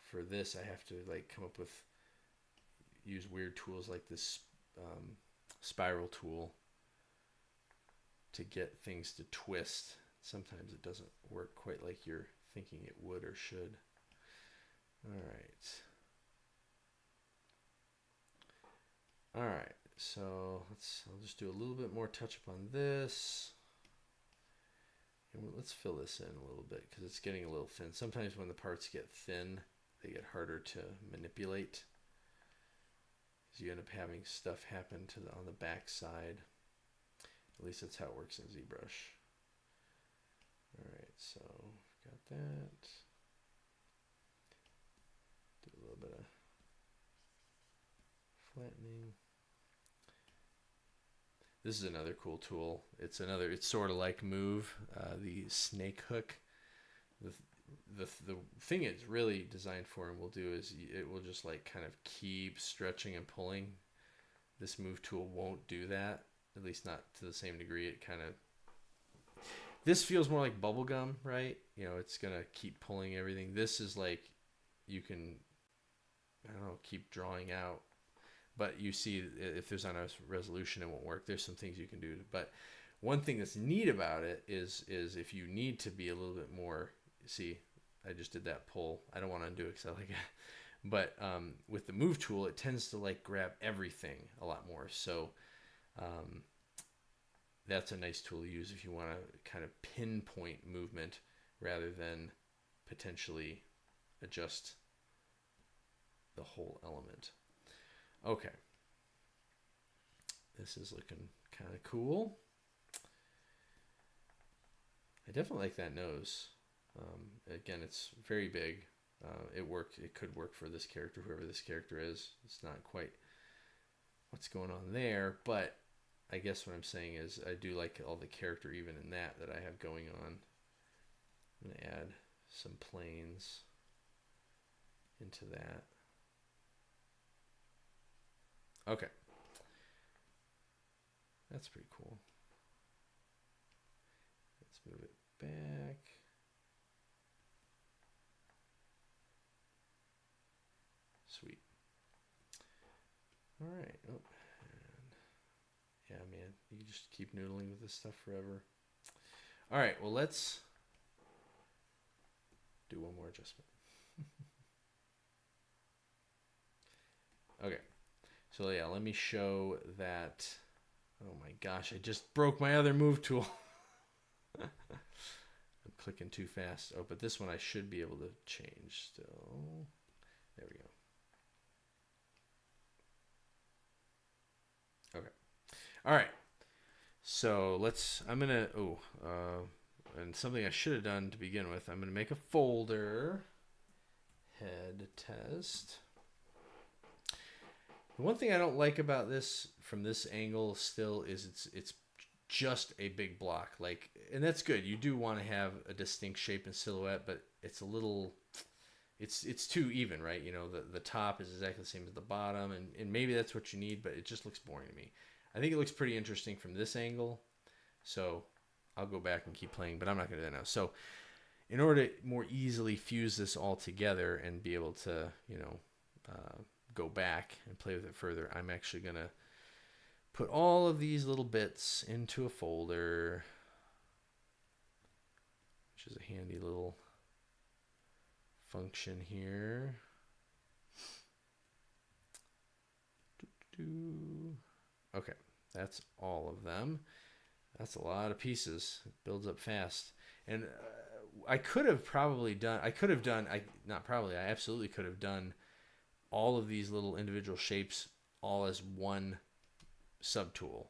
Speaker 2: For this, I have to like come up with, use weird tools like this spiral tool to get things to twist. Sometimes it doesn't work quite like you're thinking it would or should. All right, so I'll just do a little bit more touch up on this. And let's fill this in a little bit because it's getting a little thin. Sometimes when the parts get thin, they get harder to manipulate, because you end up having stuff happen on the back side. At least that's how it works in ZBrush. All right, so got that. Do a little bit of flattening. This is another cool tool. It's sort of like Move, the snake hook. The thing it's really designed for and will do is it will just like kind of keep stretching and pulling. This Move tool won't do that, at least not to the same degree. It kind of, this feels more like bubble gum, right? You know, it's gonna keep pulling everything. This is like, you can, I don't know, keep drawing out. But you see, if there's not a resolution, it won't work. There's some things you can do. But one thing that's neat about it is if you need to be a little bit more, see, I just did that pull. I don't want to undo it because I like it. But with the Move tool, it tends to like grab everything a lot more. So that's a nice tool to use if you want to kind of pinpoint movement rather than potentially adjust the whole element. Okay. This is looking kind of cool. I definitely like that nose. Again, it's very big. It could work for this character, whoever this character is. It's not quite what's going on there, but I guess what I'm saying is I do like all the character even in that I have going on. I'm going to add some planes into that. Okay. That's pretty cool. Let's move it back. Sweet. All right. Oh, and yeah, man, you can just keep noodling with this stuff forever. All right. Well, let's do one more adjustment. Okay. So yeah, let me show that. Oh my gosh, I just broke my other move tool. I'm clicking too fast. Oh, but this one I should be able to change still. There we go. Okay. All right. So and something I should have done to begin with, I'm going to make a folder, head test. The one thing I don't like about this from this angle still is it's just a big block. Like, and that's good. You do want to have a distinct shape and silhouette, but it's a little, it's too even, right? You know, the top is exactly the same as the bottom, and maybe that's what you need, but it just looks boring to me. I think it looks pretty interesting from this angle, so I'll go back and keep playing, but I'm not going to do that now. So in order to more easily fuse this all together and be able to, you know, go back and play with it further, I'm actually going to put all of these little bits into a folder, which is a handy little function here. Okay, that's all of them. That's a lot of pieces. It builds up fast. And I absolutely could have done all of these little individual shapes all as one subtool.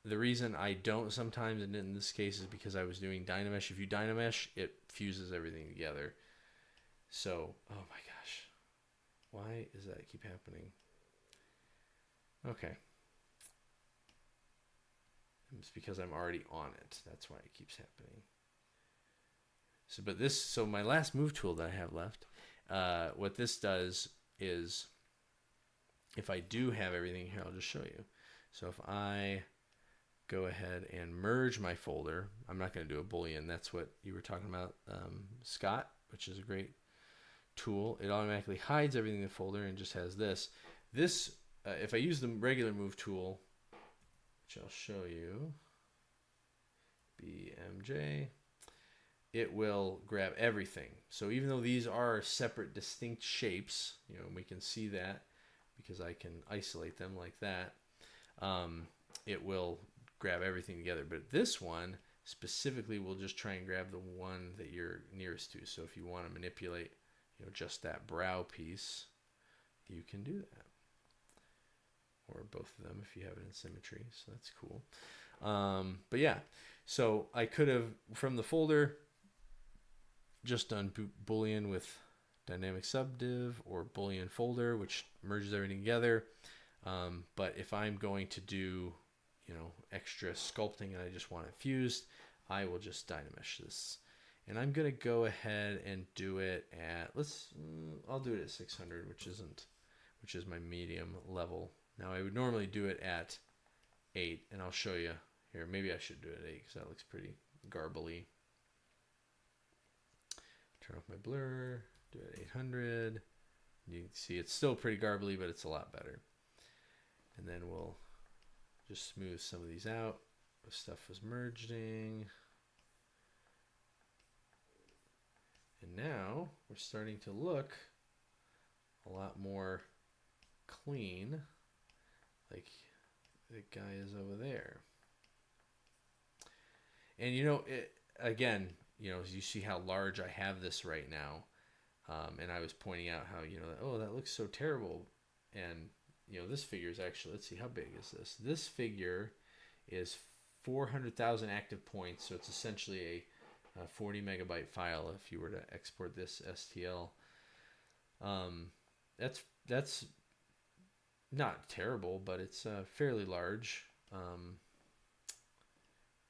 Speaker 2: The reason I don't sometimes, and in this case, is because I was doing Dynamesh. If you Dynamesh, it fuses everything together. So, oh my gosh. Why does that keep happening? Okay. It's because I'm already on it. That's why it keeps happening. So my last move tool that I have left, what this does is, if I do have everything here, I'll just show you. So if I go ahead and merge my folder, I'm not going to do a boolean. That's what you were talking about, Scott, which is a great tool. It automatically hides everything in the folder and just has this. This, if I use the regular move tool, which I'll show you, BMJ, it will grab everything. So even though these are separate, distinct shapes, you know, we can see that because I can isolate them like that, it will grab everything together. But this one specifically will just try and grab the one that you're nearest to. So if you want to manipulate, you know, just that brow piece, you can do that. Or both of them if you have it in symmetry. So that's cool. But yeah, so I could have, from the folder, just done boolean with dynamic subdiv, or boolean folder, which merges everything together. But if I'm going to do, you know, extra sculpting and I just want it fused, I will just Dynamesh this. And I'm going to go ahead and do it at, I'll do it at 600, which is my medium level. Now I would normally do it at 8, and I'll show you here. Maybe I should do it at 8 because that looks pretty garbly. Turn off my blur, do it at 800. You can see it's still pretty garbly, but it's a lot better. And then we'll just smooth some of these out. The stuff was merging. And now we're starting to look a lot more clean. Like, guy is over there. And you know, again, you know, you see how large I have this right now. And I was pointing out how, you know, oh, that looks so terrible. And, you know, this figure is actually, let's see, how big is this? This figure is 400,000 active points. So it's essentially a 40 megabyte file if you were to export this STL. That's not terrible, but it's fairly large.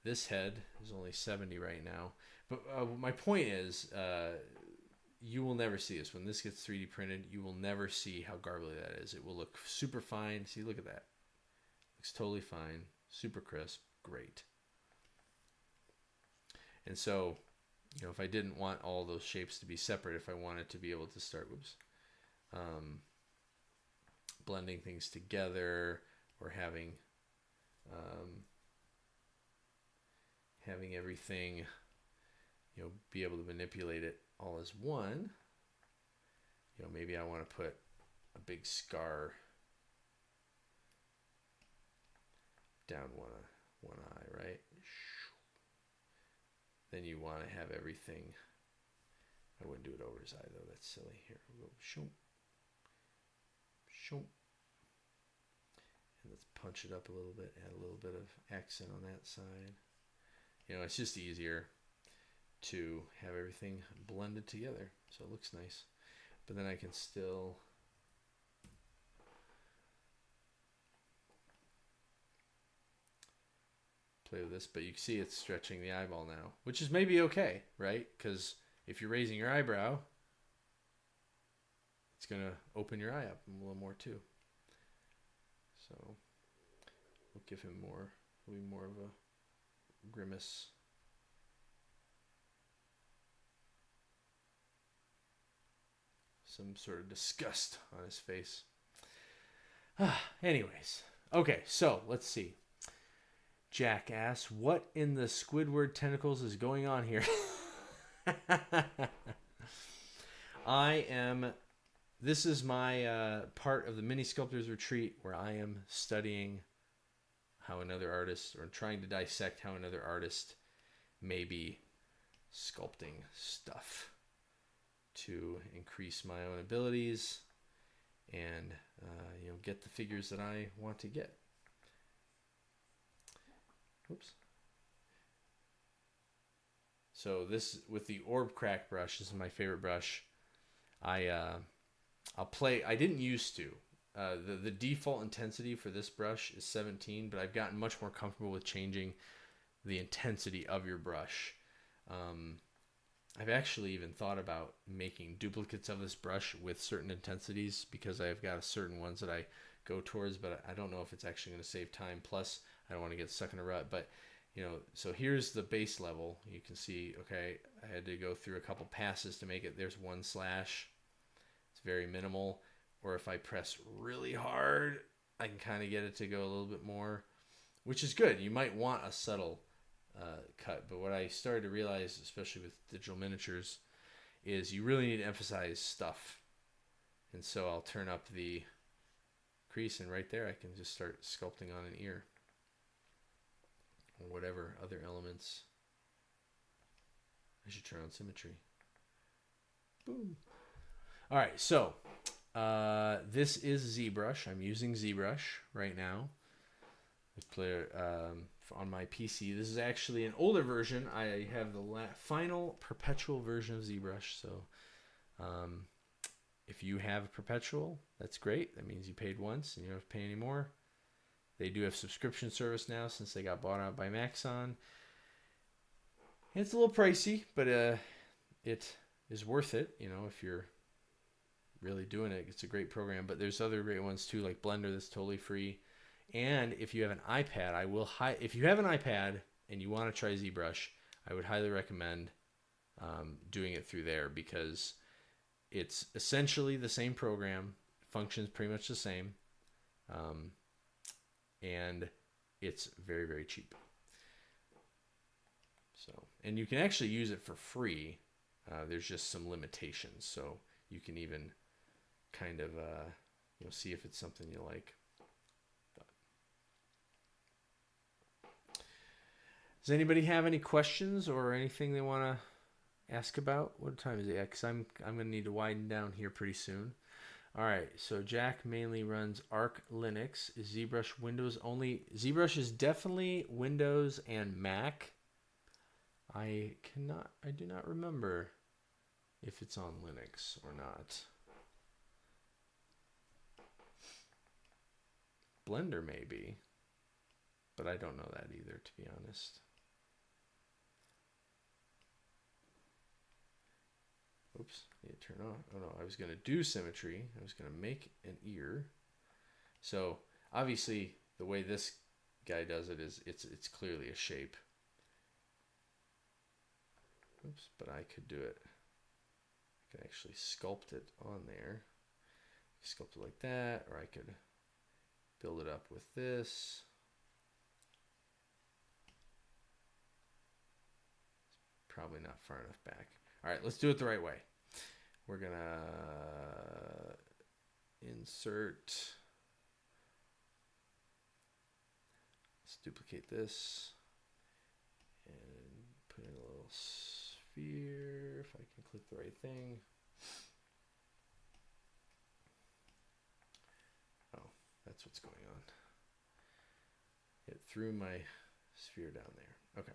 Speaker 2: This head is only 70 right now. But my point is, you will never see this. When this gets 3D printed, you will never see how garbly that is. It will look super fine. See, look at that. Looks totally fine. Super crisp. Great. And so, you know, if I didn't want all those shapes to be separate, if I wanted to be able to start, blending things together, or having everything, you know, be able to manipulate it all as one. You know, maybe I want to put a big scar down one eye, right? Then you want to have everything. I wouldn't do it over his eye though. That's silly. Here we'll go. Shoom. Shoom. And let's punch it up a little bit. Add a little bit of accent on that side. You know, it's just easier to have everything blended together, so it looks nice. But then I can still play with this, but you can see it's stretching the eyeball now, which is maybe okay, right? Because if you're raising your eyebrow, it's gonna open your eye up a little more too. So we'll give him maybe more of a grimace. Some sort of disgust on his face. Anyways, okay, so let's see. Jack asks, what in the Squidward tentacles is going on here? This is my part of the Mini Sculptors Retreat where I am studying how another artist, or trying to dissect how another artist may be sculpting stuff to increase my own abilities and you know, get the figures that I want to get. Oops. So this, with the orb crack brush, this is my favorite brush. I'll play. I didn't used to. The default intensity for this brush is 17, but I've gotten much more comfortable with changing the intensity of your brush. I've actually even thought about making duplicates of this brush with certain intensities, because I've got certain ones that I go towards, but I don't know if it's actually going to save time. Plus, I don't want to get stuck in a rut. But, you know, so here's the base level. You can see, okay, I had to go through a couple passes to make it. There's one slash. It's very minimal. Or if I press really hard, I can kind of get it to go a little bit more, which is good. You might want a subtle cut, but what I started to realize, especially with digital miniatures, is you really need to emphasize stuff. And so I'll turn up the crease, and right there I can just start sculpting on an ear or whatever other elements. I should turn on symmetry. Boom. All right, so this is ZBrush. I'm using ZBrush right now. I play on my PC. This is actually an older version. I have the final perpetual version of ZBrush. So if you have a perpetual, that's great. That means you paid once and you don't have to pay any more. They do have subscription service now since they got bought out by Maxon. It's a little pricey, but it is worth it, you know, if you're really doing it. It's a great program, but there's other great ones too, like Blender, that's totally free. And if you have an iPad, if you have an iPad and you want to try ZBrush, I would highly recommend doing it through there, because it's essentially the same program, functions pretty much the same, and it's very, very cheap. So, and you can actually use it for free. There's just some limitations, so you can even kind of see if it's something you like. But Does anybody have any questions or anything they want to ask about? What time is it? Because I'm going to need to widen down here pretty soon. All right, so Jack mainly runs Arc Linux. Is ZBrush Windows only? ZBrush is definitely Windows and Mac. I do not remember if it's on Linux or not. Blender maybe, but I don't know that either, to be honest. Oops, I need to turn on. Oh no, I was going to do symmetry. I was going to make an ear. So obviously the way this guy does it is it's clearly a shape. Oops, but I could do it. I could actually sculpt it on there. Sculpt it like that, or I could build it up with this. It's probably not far enough back. All right, let's do it the right way. We're going to insert. Let's duplicate this and put in a little sphere if I can click the right thing. Oh, that's what's going on. It threw my sphere down there. Okay.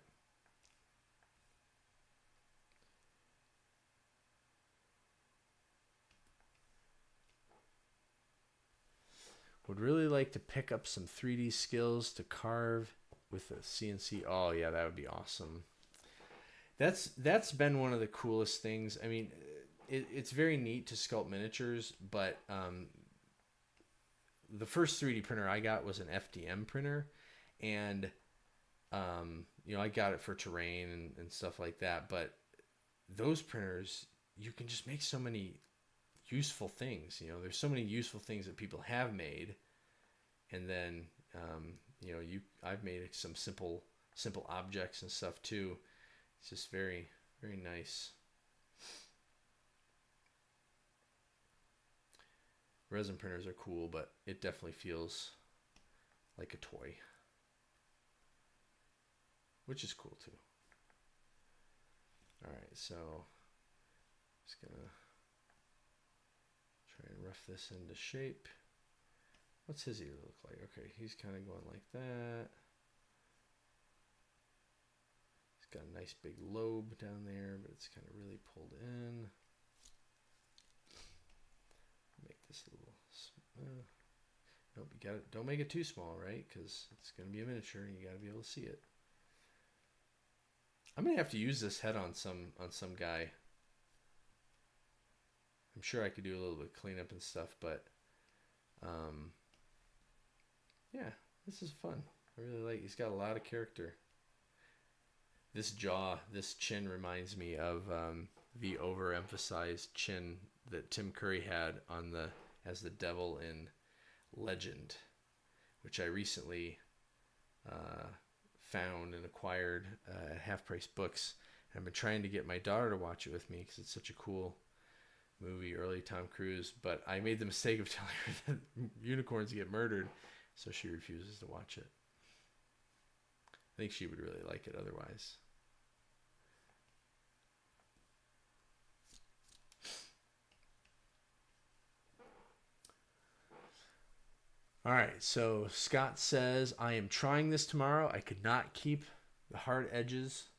Speaker 2: Would really like to pick up some 3D skills to carve with a CNC. Oh yeah, that would be awesome. That's been one of the coolest things. I mean, it's very neat to sculpt miniatures, but the first 3D printer I got was an FDM printer, and you know, I got it for terrain and stuff like that. But those printers, you can just make so many useful things. You know, there's so many useful things that people have made, and then you know, I've made some simple objects and stuff too. It's just very, very nice. Resin printers are cool, but it definitely feels like a toy, which is cool too. All right, so just gonna try and rough this into shape. What's his ear look like? Okay, he's kind of going like that. He's got a nice big lobe down there, but it's kind of really pulled in. Make this a little. Nope, you got it. Don't make it too small, right? Because it's going to be a miniature, and you got to be able to see it. I'm gonna have to use this head on some guy. I'm sure I could do a little bit of cleanup and stuff, but yeah, this is fun. I really like. He's got a lot of character. This jaw, this chin reminds me of the overemphasized chin that Tim Curry had on as the devil in Legend, which I recently found and acquired at Half Price Books. And I've been trying to get my daughter to watch it with me because it's such a cool movie, early Tom Cruise. But I made the mistake of telling her that unicorns get murdered, so she refuses to watch it. I think she would really like it otherwise. All right, so Scott says, I am trying this tomorrow. I could not keep the hard edges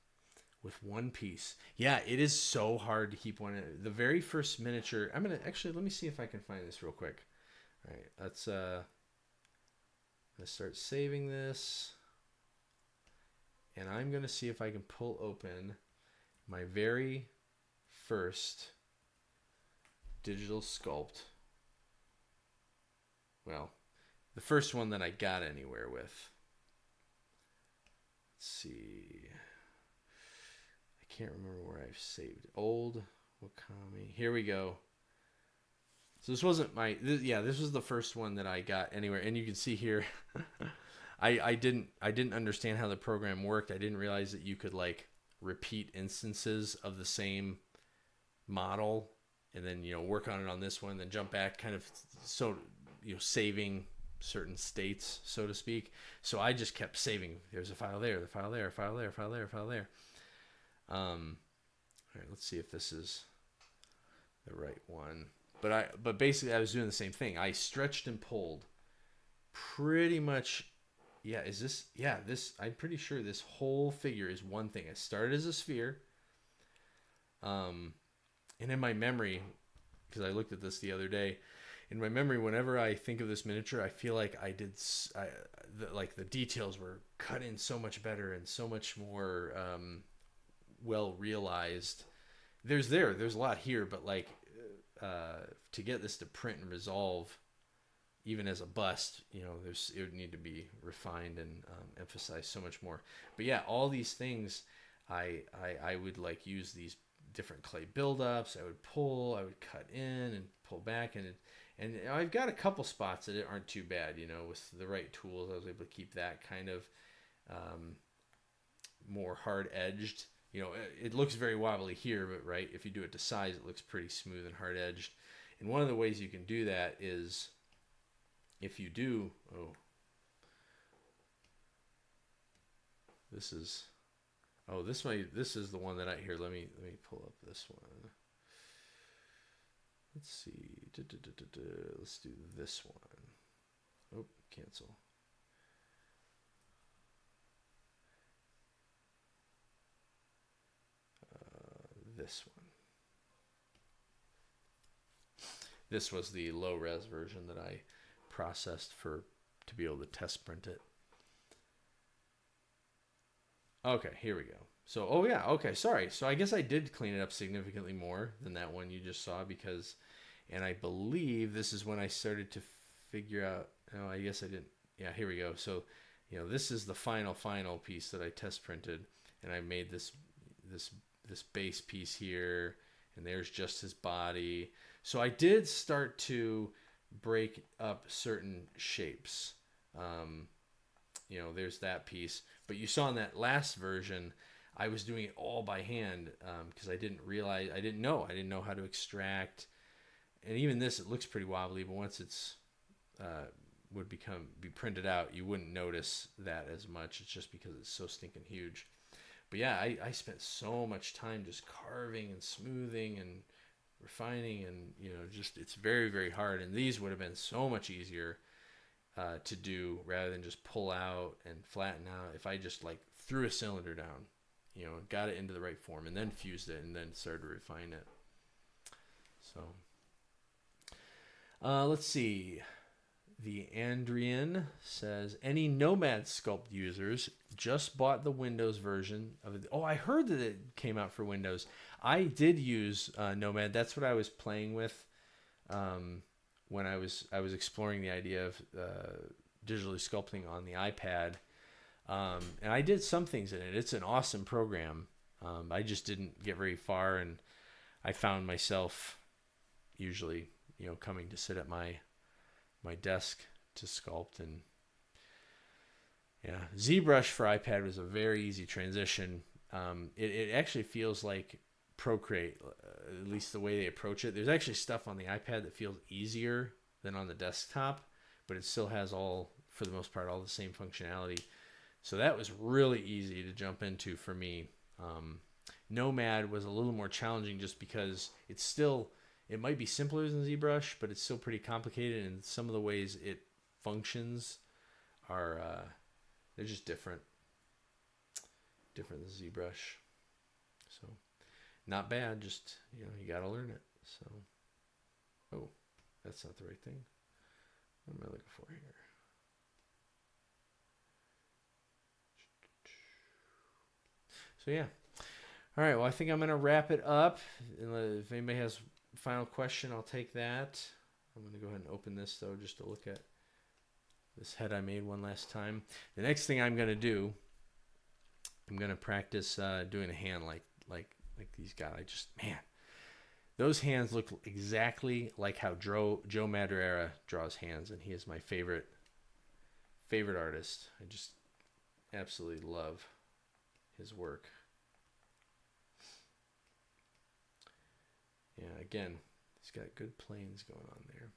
Speaker 2: with one piece. Yeah, it is so hard to keep one. The very first miniature, I'm going to actually, let me see if I can find this real quick. All right, let's start saving this. And I'm going to see if I can pull open my very first digital sculpt. Well, the first one that I got anywhere with. Let's see. I can't remember where I've saved. Old Wakami. Here we go. So this wasn't my... this was the first one that I got anywhere. And you can see here, I didn't understand how the program worked. I didn't realize that you could like repeat instances of the same model and then, you know, work on it on this one, then jump back, kind of, so, you know, saving certain states, so to speak. So I just kept saving. There's a file there, the file there, file there, file there, file there. All right, let's see if this is the right one. But basically I was doing the same thing. I stretched and pulled pretty much. Yeah, is this? Yeah, this. I'm pretty sure this whole figure is one thing. It started as a sphere. And in my memory, because I looked at this the other day, in my memory, whenever I think of this miniature, I feel like like the details were cut in so much better and so much more well realized. There's a lot here, but like to get this to print and resolve, even as a bust, you know, it would need to be refined and emphasized so much more. But yeah, all these things, I would like use these different clay buildups. I would pull, I would cut in and pull back, and I've got a couple spots that aren't too bad, you know, with the right tools. I was able to keep that kind of more hard edged. You know, it looks very wobbly here, but right, if you do it to size, it looks pretty smooth and hard edged. And one of the ways you can do that is if you do, this is the one that here. Let me pull up this one. Let's see. Let's do this one. Oh, cancel. This one. This was the low res version that I processed to be able to test print it. Okay, here we go. So, oh yeah, okay, sorry. So I guess I did clean it up significantly more than that one you just saw and I believe this is when I started to figure out, oh, I guess I didn't. Yeah, here we go. So, you know, this is the final piece that I test printed, and I made this base piece here, and there's just his body. So I did start to break up certain shapes. You know, there's that piece. But you saw in that last version, I was doing it all by hand because I didn't know how to extract. And even this, it looks pretty wobbly, but once it's would be printed out, you wouldn't notice that as much. It's just because it's so stinking huge. But yeah, I spent so much time just carving and smoothing and refining, and you know, just it's very, very hard. And these would have been so much easier to do rather than just pull out and flatten out. If I just like threw a cylinder down, you know, got it into the right form and then fused it and then started to refine it. So let's see. The Andrian says, any Nomad Sculpt users just bought the Windows version of it. Oh, I heard that it came out for Windows. I did use Nomad. That's what I was playing with when I was exploring the idea of digitally sculpting on the iPad. And I did some things in it. It's an awesome program. I just didn't get very far, and I found myself usually, you know, coming to sit at my desk to sculpt. And yeah, ZBrush for iPad was a very easy transition. It actually feels like Procreate, at least the way they approach it. There's actually stuff on the iPad that feels easier than on the desktop, but it still has for the most part, all the same functionality. So that was really easy to jump into for me. Nomad was a little more challenging just because it might be simpler than ZBrush, but it's still pretty complicated, and some of the ways it functions are they're just different than ZBrush. So not bad, just, you know, you got to learn it. So, oh, that's not the right thing. What am I looking for here? So yeah. All right, well, I think I'm going to wrap it up. If anybody has a final question, I'll take that. I'm going to go ahead and open this, though, just to look at this head I made one last time. The next thing I'm going to do, I'm going to practice doing a hand like these guys. Man, those hands look exactly like how Joe Madureira draws hands, and he is my favorite artist. I just absolutely love his work. Yeah, again, he's got good planes going on there.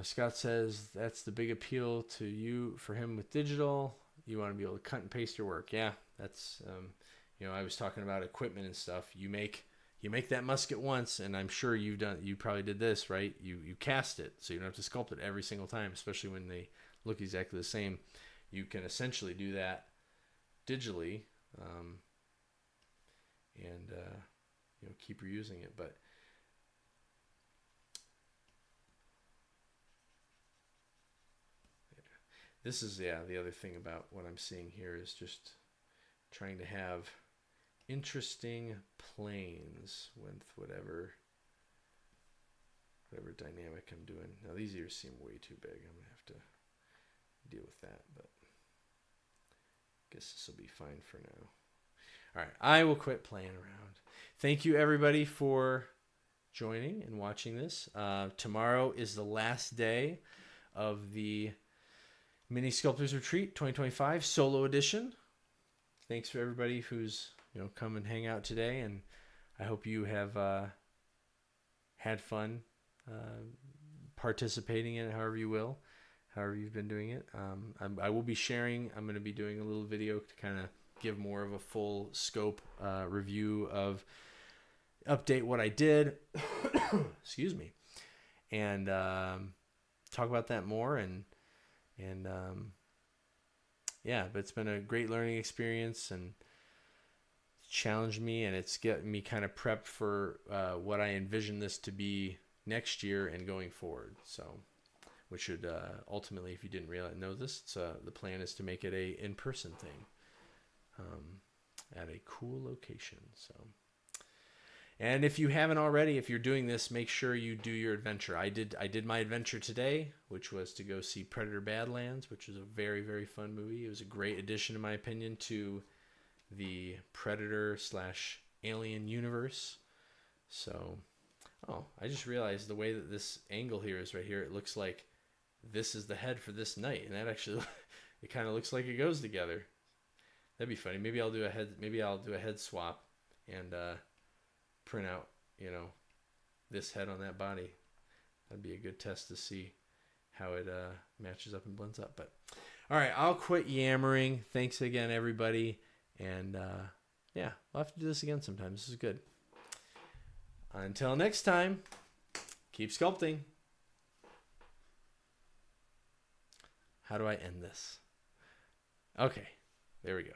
Speaker 2: Scott says that's the big appeal to you for him with digital. You want to be able to cut and paste your work. Yeah, that's you know, I was talking about equipment and stuff. You make that musket once, and I'm sure you probably did this, right? You cast it, so you don't have to sculpt it every single time, especially when they look exactly the same. You can essentially do that digitally, and you know, keep reusing it. But this is, yeah, the other thing about what I'm seeing here is just trying to have interesting planes with whatever dynamic I'm doing. Now these ears seem way too big. I'm gonna have to deal with that, but I guess this will be fine for now. All right, I will quit playing around. Thank you everybody for joining and watching this. Tomorrow is the last day of the Mini Sculptors Retreat 2025 Solo Edition. Thanks for everybody who's, you know, come and hang out today, and I hope you have had fun participating in it however you've been doing it. I will be sharing, I'm going to be doing a little video to kind of give more of a full scope review of, update what I did, excuse me, and talk about that more, and yeah, but it's been a great learning experience, and challenged me, and it's getting me kind of prepped for what I envision this to be next year and going forward. So, which should ultimately, if you didn't know this, the plan is to make it a in-person thing at a cool location. So, and if you haven't already, if you're doing this, make sure you do your adventure. I did my adventure today, which was to go see Predator Badlands, which was a very, very fun movie. It was a great addition, in my opinion, to the Predator/Alien universe. So, oh, I just realized the way that this angle here is right here, it looks like this is the head for this knight, and that actually, it kind of looks like it goes together. That'd be funny. Maybe I'll do a head swap and print out, you know, this head on that body. That'd be a good test to see how it matches up and blends up. But all right, I'll quit yammering. Thanks again, everybody. And yeah, we'll have to do this again sometime. This is good. Until next time, keep sculpting. How do I end this? Okay, there we go.